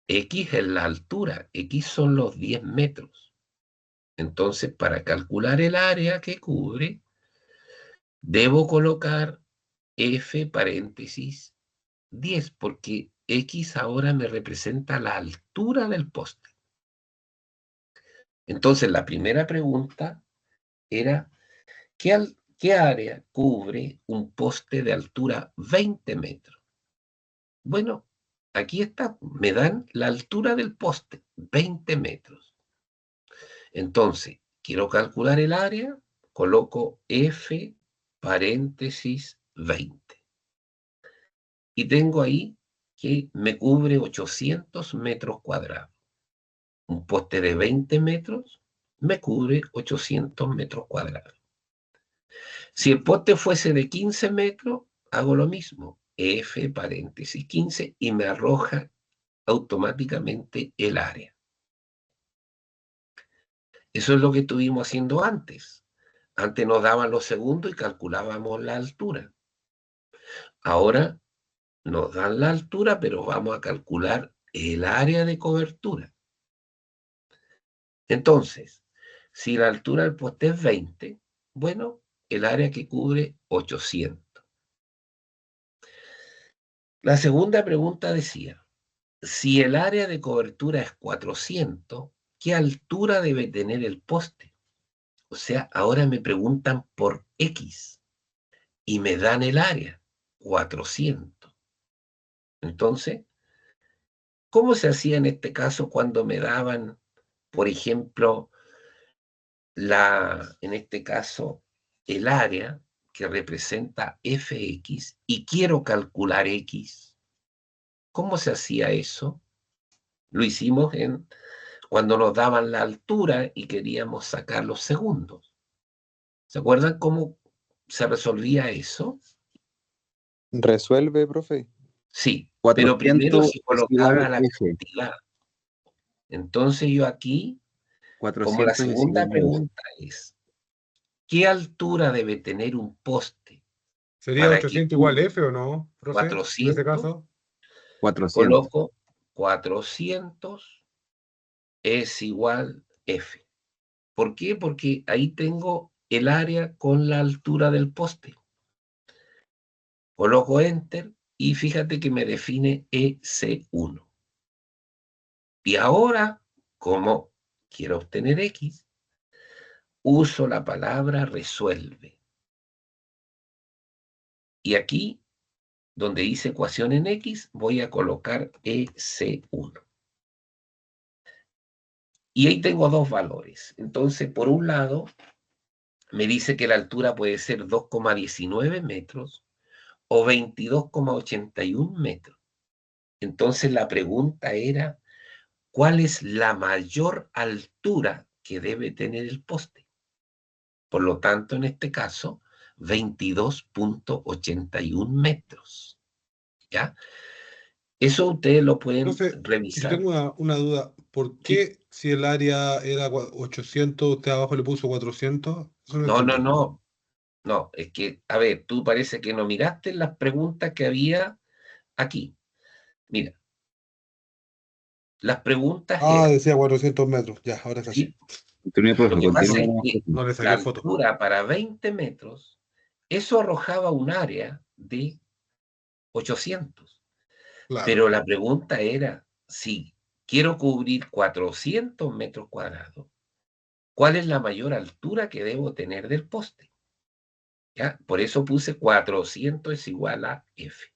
B: X es la altura, X son los 10 metros. Entonces, para calcular el área que cubre, debo colocar F paréntesis 10, porque X ahora me representa la altura del poste. Entonces, la primera pregunta era, ¿qué área cubre un poste de altura 20 metros? Bueno, aquí está, me dan la altura del poste, 20 metros. Entonces, quiero calcular el área, coloco F paréntesis 20. Y tengo ahí que me cubre 800 metros cuadrados. Un poste de 20 metros me cubre 800 metros cuadrados. Si el poste fuese de 15 metros, hago lo mismo. F paréntesis 15 y me arroja automáticamente el área. Eso es lo que estuvimos haciendo antes. Antes nos daban los segundos y calculábamos la altura. Ahora nos dan la altura, pero vamos a calcular el área de cobertura. Entonces, si la altura del poste es 20, bueno, el área que cubre 800. La segunda pregunta decía, si el área de cobertura es 400, ¿qué altura debe tener el poste? O sea, ahora me preguntan por X y me dan el área, 400. Entonces, ¿cómo se hacía en este caso cuando me daban, por ejemplo, en este caso, el área que representa Fx y quiero calcular X? ¿Cómo se hacía eso? Lo hicimos cuando nos daban la altura y queríamos sacar los segundos. ¿Se acuerdan cómo se resolvía eso?
G: Resuelve, profe.
B: Sí, pero primero
K: 400
B: se
K: es
B: colocaba
K: igual
B: la
K: F.
B: cantidad. Entonces yo aquí, como la
K: 400 es
B: segunda
K: igual a F.
B: pregunta es, ¿qué altura debe tener un poste
F: ¿Sería
B: para que
F: 800 igual
B: cubra
F: F o no, profe? En ese
B: 400?
F: caso.
K: 400.
B: Coloco 400 es igual F. ¿Por qué? Porque ahí tengo el área con la altura del poste. Coloco Enter y fíjate que me define EC1. Y ahora, como quiero obtener X, uso la palabra resuelve. Y aquí, donde dice ecuación en X, voy a colocar EC1. Y ahí tengo dos valores. Entonces, por un lado, me dice que la altura puede ser 2,19 metros o 22,81 metros. Entonces, la pregunta era, ¿cuál es la mayor altura que debe tener el poste? Por lo tanto, en este caso, 22,81 metros. ¿Ya? Eso ustedes lo pueden
F: Profe, yo
B: revisar.
F: tengo una duda. ¿Por
B: Sí.
F: qué si el área era 800, usted abajo le puso 400? Eso no
B: No,
F: entendí.
B: no, es que, a ver, tú parece que no miraste las preguntas que había aquí. Mira, las preguntas
F: Ah,
B: eran,
F: decía 400 metros. Ya, ahora es así.
B: ¿sí?
K: Continúe,
B: Lo
K: profe,
B: que pasa
K: continúe.
B: es que
F: No le
B: la
F: saqué foto.
B: altura para 20 metros, eso arrojaba un área de 800.
F: Claro.
B: Pero la pregunta era, si quiero cubrir 400 metros cuadrados, ¿cuál es la mayor altura que debo tener del poste? ¿Ya? Por eso puse 400 es igual a F.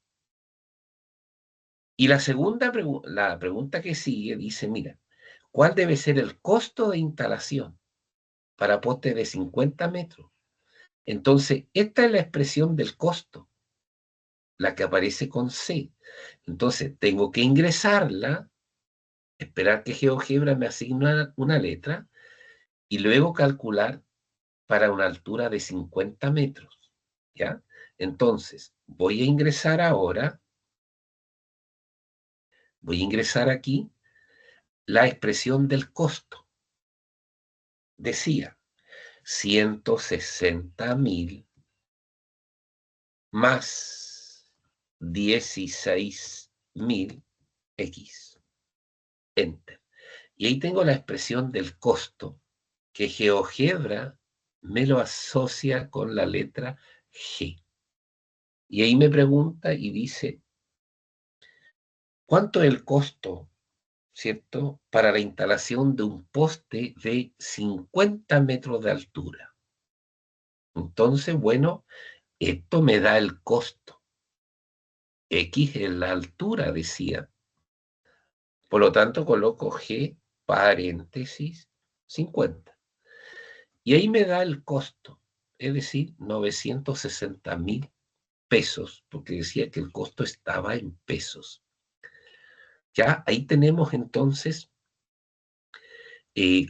B: Y la segunda la pregunta que sigue dice, mira, ¿cuál debe ser el costo de instalación para postes de 50 metros? Entonces, esta es la expresión del costo, la que aparece con C. Entonces, tengo que ingresarla, esperar que GeoGebra me asigne una letra y luego calcular para una altura de 50 metros. ¿Ya? Entonces, voy a ingresar ahora, voy a ingresar aquí la expresión del costo. Decía 160.000 más 16.000 X. Enter. Y ahí tengo la expresión del costo, que GeoGebra me lo asocia con la letra G. Y ahí me pregunta y dice, ¿cuánto es el costo, cierto, para la instalación de un poste de 50 metros de altura? Entonces, bueno, esto me da el costo. X es la altura, decía. Por lo tanto, coloco G paréntesis 50. Y ahí me da el costo, es decir, 960.000 pesos, porque decía que el costo estaba en pesos. Ya ahí tenemos entonces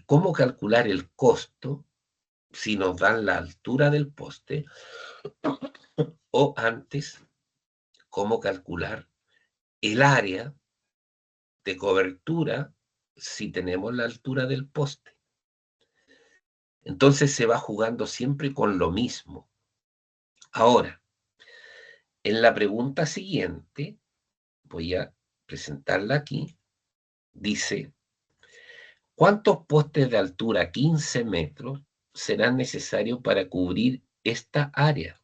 B: cómo calcular el costo si nos dan la altura del poste o antes cómo calcular el área de cobertura si tenemos la altura del poste. Entonces se va jugando siempre con lo mismo. Ahora, en la pregunta siguiente, voy a presentarla aquí, dice, ¿cuántos postes de altura 15 metros serán necesarios para cubrir esta área?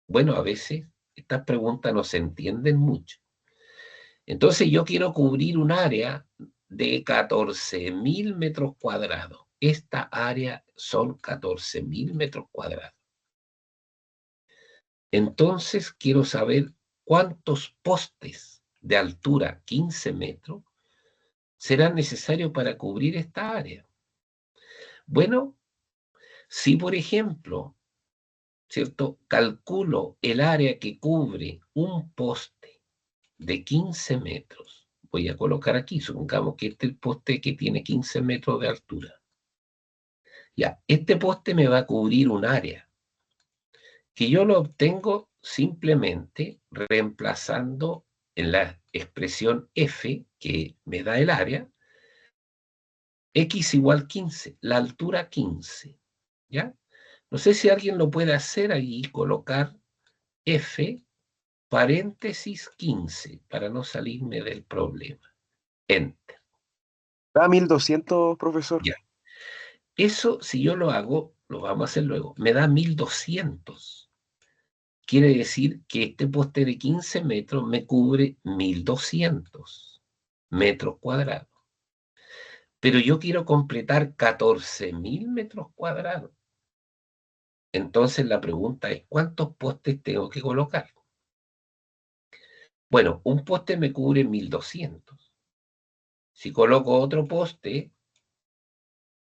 B: Bueno, a veces estas preguntas no se entienden mucho. Entonces yo quiero cubrir un área de 14.000 metros cuadrados. Esta área son 14.000 metros cuadrados. Entonces quiero saber cuántos postes de altura 15 metros serán necesarios para cubrir esta área. Bueno, si por ejemplo, ¿cierto? Calculo el área que cubre un poste de 15 metros. Voy a colocar aquí, supongamos que este es el poste que tiene 15 metros de altura. Ya, este poste me va a cubrir un área que yo lo obtengo simplemente reemplazando en la expresión f, que me da el área, x igual 15, la altura 15, ¿ya? No sé si alguien lo puede hacer allí, colocar f, paréntesis 15, para no salirme del problema. Enter.
C: Da 1200, profesor.
B: Ya. Eso, si yo lo hago, lo vamos a hacer luego, me da 1200. Quiere decir que este poste de 15 metros me cubre 1200 metros cuadrados. Pero yo quiero completar 14.000 metros cuadrados. Entonces la pregunta es, ¿cuántos postes tengo que colocar? Bueno, un poste me cubre 1200. Si coloco otro poste,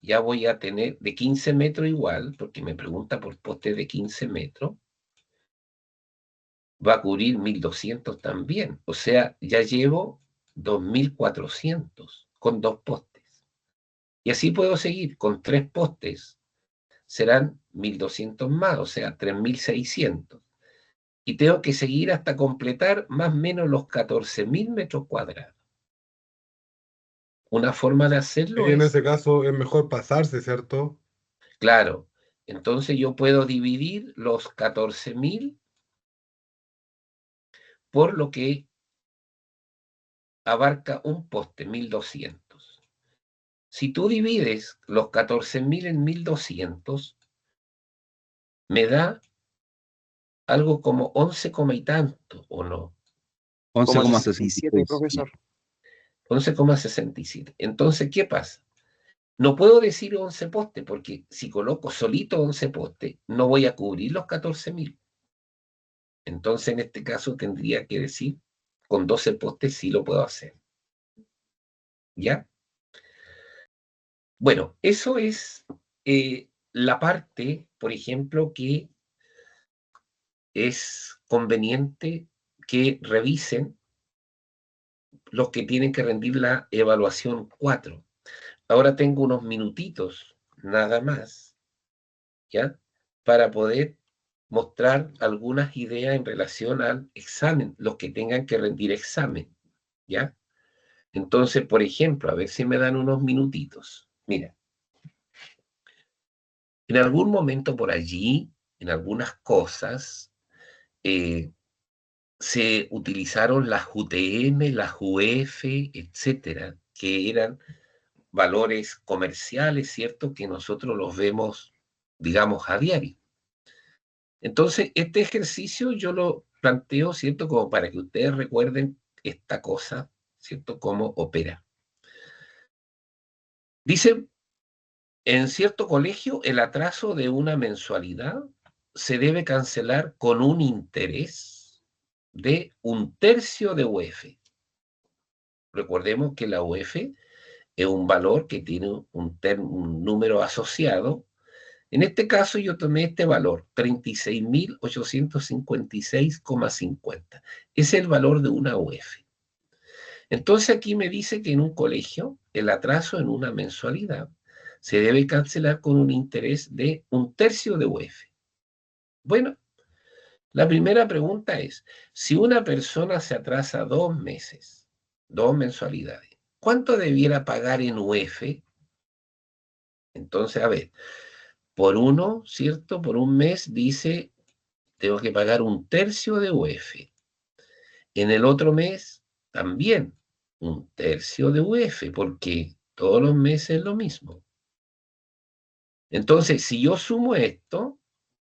B: ya voy a tener de 15 metros igual, porque me pregunta por poste de 15 metros, va a cubrir 1200 también. O sea, ya llevo 2400 con 2 postes. Y así puedo seguir con 3 postes. Serán 1200 más, o sea, 3600. Y tengo que seguir hasta completar más o menos los 14.000 metros cuadrados. Una forma de hacerlo
F: Y en
B: es,
F: ese caso es mejor pasarse, ¿cierto?
B: claro, entonces yo puedo dividir los 14.000 por lo que abarca un poste, 1200. Si tú divides los 14.000 en 1200, me da algo como 11, y tanto, ¿o no?
C: 11,67,
G: 11,66.
C: profesor.
B: 11,67. Entonces, ¿qué pasa? No puedo decir 11 postes, porque si coloco solito 11 postes, no voy a cubrir los 14.000. Entonces, en este caso, tendría que decir, con 12 postes sí lo puedo hacer. ¿Ya? Bueno, eso es la parte, por ejemplo, que es conveniente que revisen los que tienen que rendir la evaluación 4. Ahora tengo unos minutitos, nada más, ¿ya? Para poder mostrar algunas ideas en relación al examen, los que tengan que rendir examen, ¿ya? Entonces, por ejemplo, a ver si me dan unos minutitos. Mira, en algún momento por allí, en algunas cosas, se utilizaron las UTM, las UF, etcétera, que eran valores comerciales, ¿cierto? Que nosotros los vemos, digamos, a diario. Entonces, este ejercicio yo lo planteo, ¿cierto? Como para que ustedes recuerden esta cosa, ¿cierto? Cómo opera. Dice, en cierto colegio, el atraso de una mensualidad se debe cancelar con un interés de 1/3 de UF. Recordemos que la UF es un valor que tiene un número asociado. En este caso yo tomé este valor, 36.856,50. Es el valor de una UF. Entonces aquí me dice que en un colegio el atraso en una mensualidad se debe cancelar con un interés de 1/3 de UF. Bueno, la primera pregunta es, si una persona se atrasa 2 meses, 2 mensualidades, ¿cuánto debiera pagar en UF? Entonces, a ver, por uno, ¿cierto? Por un mes dice, tengo que pagar 1/3 de UF. En el otro mes, también 1/3 de UF, porque todos los meses es lo mismo. Entonces, si yo sumo esto,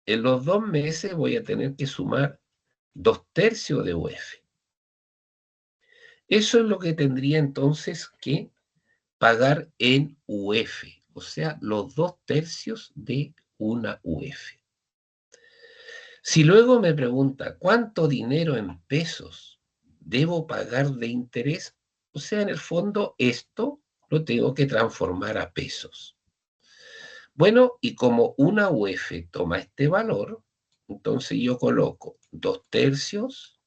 B: en los 2 meses voy a tener que sumar 2/3 de UF. Eso es lo que tendría entonces que pagar en UF, o sea, los 2/3 de una UF. Si luego me pregunta cuánto dinero en pesos debo pagar de interés, o sea, en el fondo esto lo tengo que transformar a pesos. Bueno, y como una UF toma este valor, entonces yo coloco 2/3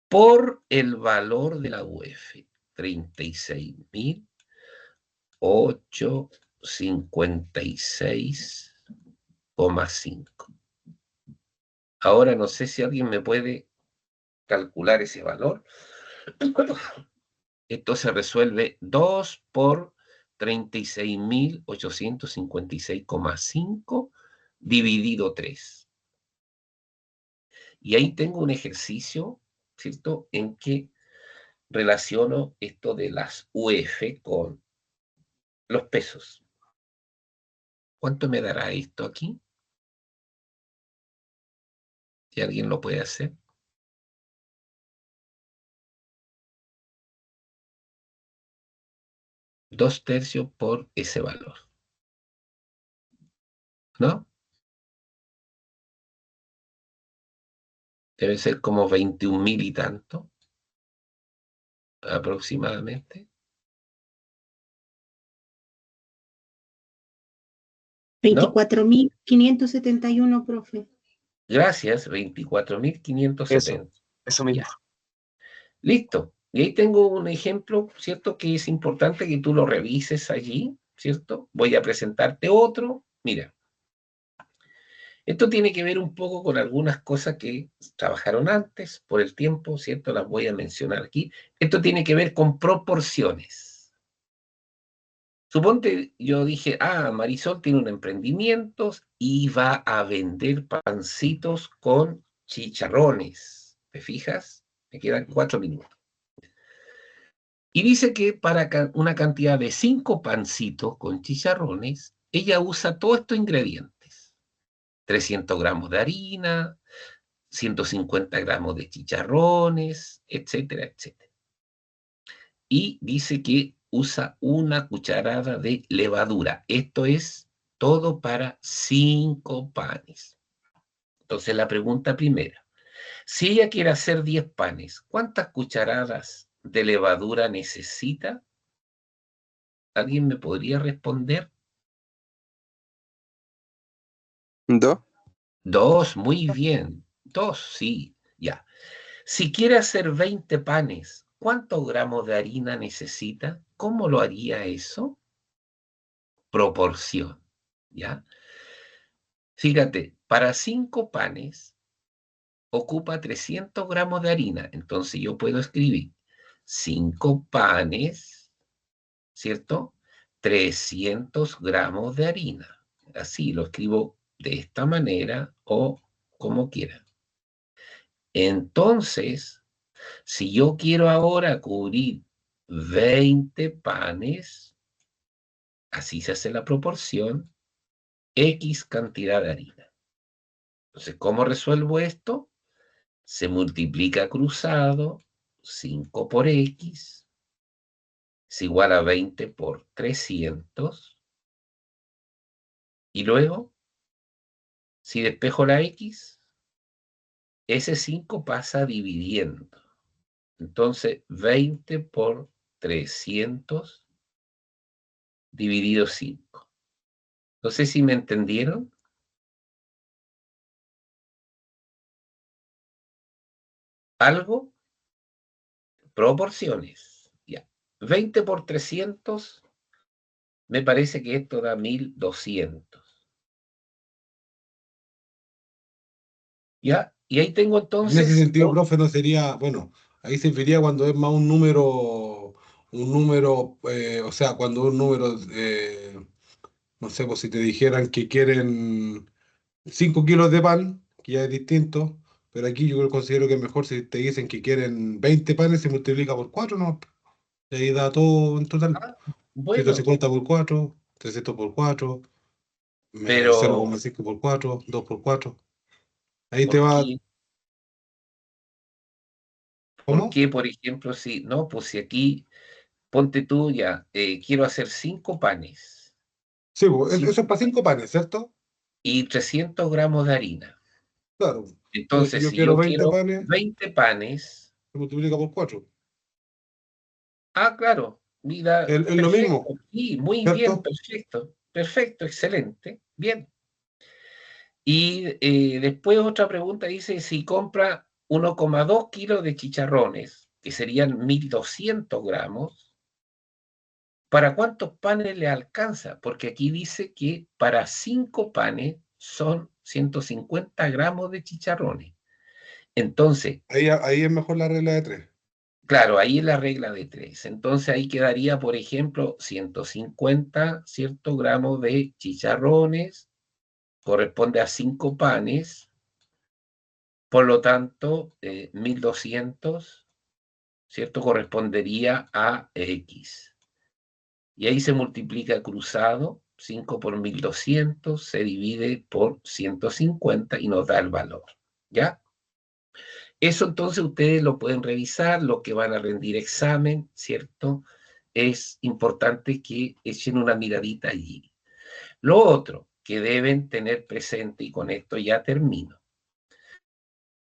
B: por el valor de la UF, 36.856,5. Ahora no sé si alguien me puede calcular ese valor. Esto se resuelve 2 por 36.856,5 dividido 3. Y ahí tengo un ejercicio, ¿cierto?, en que relaciono esto de las UF con los pesos. ¿Cuánto me dará esto aquí? Si alguien lo puede hacer. 2/3 por ese valor, ¿no? Debe ser como 21.000 y tanto, aproximadamente.
K: 24.571, profe.
B: Gracias, 24.570.
C: Eso mismo.
B: Ya. Listo. Y ahí tengo un ejemplo, ¿cierto? Que es importante que tú lo revises allí, ¿cierto? Voy a presentarte otro. Mira, esto tiene que ver un poco con algunas cosas que trabajaron antes, por el tiempo, ¿cierto? Las voy a mencionar aquí. Esto tiene que ver con proporciones. Suponte, yo dije, Marisol tiene un emprendimiento y va a vender pancitos con chicharrones. ¿Te fijas? Me quedan 4 minutos. Y dice que para una cantidad de 5 pancitos con chicharrones, ella usa todos estos ingredientes. 300 gramos de harina, 150 gramos de chicharrones, etcétera, etcétera. Y dice que usa una cucharada de levadura. Esto es todo para 5 panes. Entonces la pregunta primera, si ella quiere hacer 10 panes, ¿cuántas cucharadas de levadura necesita? ¿Alguien me podría responder?
C: 2.
B: 2, muy bien. 2, sí, ya. Si quiere hacer 20 panes, ¿cuántos gramos de harina necesita? ¿Cómo lo haría eso? Proporción, ¿ya? Fíjate, para 5 panes ocupa 300 gramos de harina. Entonces yo puedo escribir 5 panes, ¿cierto? 300 gramos de harina. Así lo escribo de esta manera o como quiera. Entonces, si yo quiero ahora cubrir 20 panes, así se hace la proporción, X cantidad de harina. Entonces, ¿cómo resuelvo esto? Se multiplica cruzado, 5 por X, es igual a 20 por 300. Y luego, si despejo la X, ese 5 pasa dividiendo. Entonces, 20 por 300 dividido 5. No sé si me entendieron. ¿Algo? Proporciones. Ya. 20 por 300, me parece que esto da 1.200. ¿Ya? Y ahí tengo
F: En ese
B: entonces...
F: sentido, profe, no sería, bueno, ahí serviría cuando es más un número, o sea, cuando un número, no sé, pues si te dijeran que quieren 5 kilos de pan, que ya es distinto, pero aquí yo considero que es mejor si te dicen que quieren 20 panes, se multiplica por 4, ¿no? Y ahí da todo en total.
B: Bueno,
F: 150 por 4, 300 por 4,
B: pero
F: 0,5 por 4, 2 por 4. Ahí te
B: ¿por
F: va,
B: qué? ¿Por
F: ¿cómo?
B: qué, por ejemplo, si no? Pues si aquí, ponte tú ya, quiero hacer 5 panes
F: Sí, pues,
B: ¿sí?
F: eso es para 5 panes, ¿cierto?
B: Y 300 gramos de harina.
F: Claro. Entonces, si
B: Entonces,
F: yo
B: si
F: quiero
B: yo
F: 20
B: quiero
F: panes,
B: 20 panes,
F: se multiplica por 4.
B: claro, mira,
F: Es lo mismo,
B: perfecto, sí, muy bien,
F: ¿cierto?
B: perfecto, perfecto, excelente, bien. Y después otra pregunta dice, si compra 1,2 kilos de chicharrones, que serían 1.200 gramos, ¿para cuántos panes le alcanza? Porque aquí dice que para 5 panes son 150 gramos de chicharrones. Entonces,
F: Ahí es mejor la regla de 3.
B: claro, ahí es la regla de 3. Entonces ahí quedaría, por ejemplo, 150, ¿cierto? Gramos de chicharrones, corresponde a 5 panes, por lo tanto, 1200, ¿cierto? Correspondería a X. Y ahí se multiplica cruzado, 5 por 1200, se divide por 150 y nos da el valor, ¿ya? Eso entonces ustedes lo pueden revisar, lo que van a rendir examen, ¿cierto? Es importante que echen una miradita allí. Lo otro que deben tener presente, y con esto ya termino.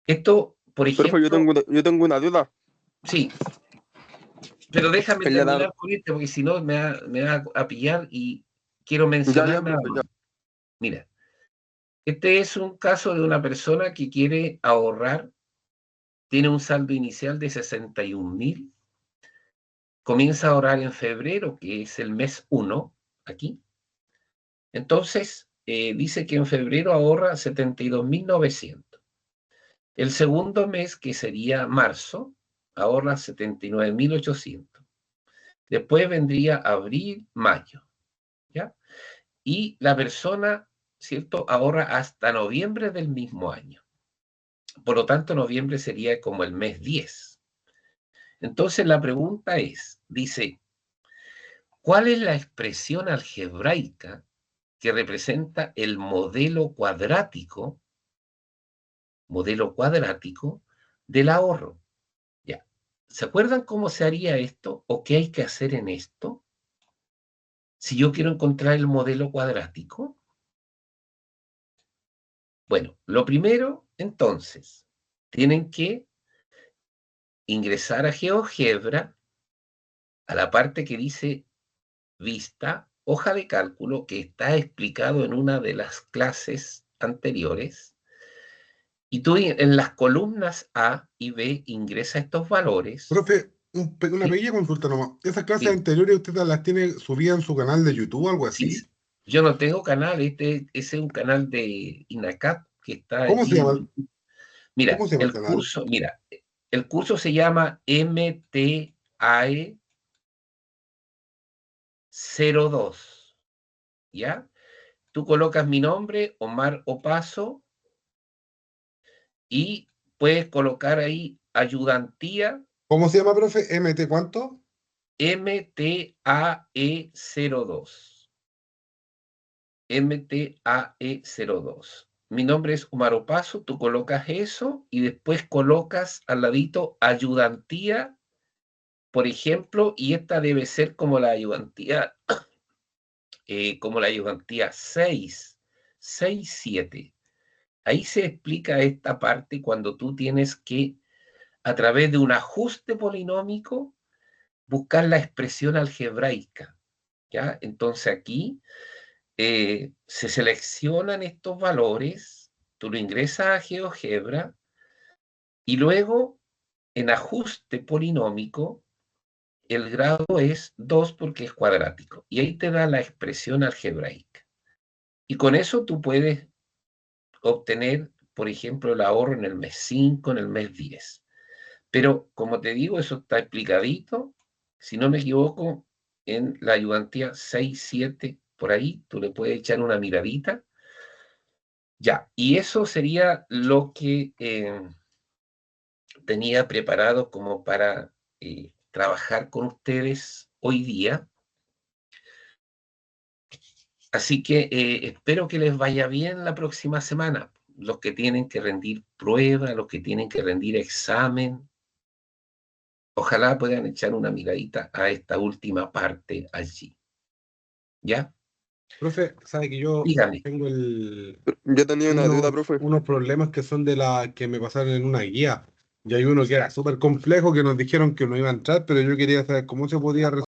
B: Esto, por ejemplo...
L: Profe, yo tengo una duda.
B: Sí, pero déjame
L: El de la-
B: terminar con este, porque si no me va a pillar y quiero mencionar nada
L: profe,
B: más. Mira, este es un caso de una persona que quiere ahorrar, tiene un saldo inicial de 61.000, comienza a ahorrar en febrero, que es el mes 1, aquí. Entonces, dice que en febrero ahorra 72.900. El segundo mes, que sería marzo, ahorra 79.800. Después vendría abril, mayo, ¿ya? Y la persona, ¿cierto?, ahorra hasta noviembre del mismo año. Por lo tanto, noviembre sería como el mes 10. Entonces, la pregunta es, dice, ¿cuál es la expresión algebraica que representa el modelo cuadrático del ahorro? Ya. ¿Se acuerdan cómo se haría esto o qué hay que hacer en esto? Si yo quiero encontrar el modelo cuadrático. Bueno, lo primero, entonces, tienen que ingresar a GeoGebra, a la parte que dice vista, hoja de cálculo, que está explicado en una de las clases anteriores, y tú en las columnas A y B ingresa estos valores.
F: Profe, una
B: Sí.
F: pequeña consulta nomás. ¿Esas clases
B: Sí.
F: anteriores usted las tiene subidas en su canal de YouTube o algo así?
B: Sí, yo no tengo canal, ese es un canal de INACAP que está
F: ¿Cómo
B: allí
F: se llama?
B: Mira,
F: ¿Cómo se llama el canal?
B: El curso se llama MTAE 02, ¿ya? Tú colocas mi nombre, Omar Opaso, y puedes colocar ahí ayudantía.
F: ¿Cómo se llama, profe? ¿MT cuánto?
B: MTAE 02. MTAE 02. Mi nombre es Omar Opaso, tú colocas eso y después colocas al ladito ayudantía, por ejemplo, y esta debe ser como la ayudantía 6, 7. Ahí se explica esta parte cuando tú tienes que, a través de un ajuste polinómico, buscar la expresión algebraica, ¿ya? Entonces aquí se seleccionan estos valores, tú lo ingresas a GeoGebra y luego en ajuste polinómico el grado es 2 porque es cuadrático y ahí te da la expresión algebraica. Y con eso tú puedes obtener, por ejemplo, el ahorro en el mes 5, en el mes 10. Pero, como te digo, eso está explicadito, si no me equivoco, en la ayudantía 6, 7, por ahí, tú le puedes echar una miradita. Ya, y eso sería lo que tenía preparado como para trabajar con ustedes hoy día. Así que espero que les vaya bien la próxima semana. Los que tienen que rendir prueba, los que tienen que rendir examen, ojalá puedan echar una miradita a esta última parte allí. ¿Ya?
F: Profe, sabe que yo
B: Dígame.
F: tengo
L: Yo tenía una duda, profe.
F: unos problemas que son de la que me pasaron en una guía. Y hay uno que era súper complejo que nos dijeron que no iba a entrar, pero yo quería saber cómo se podía resolver.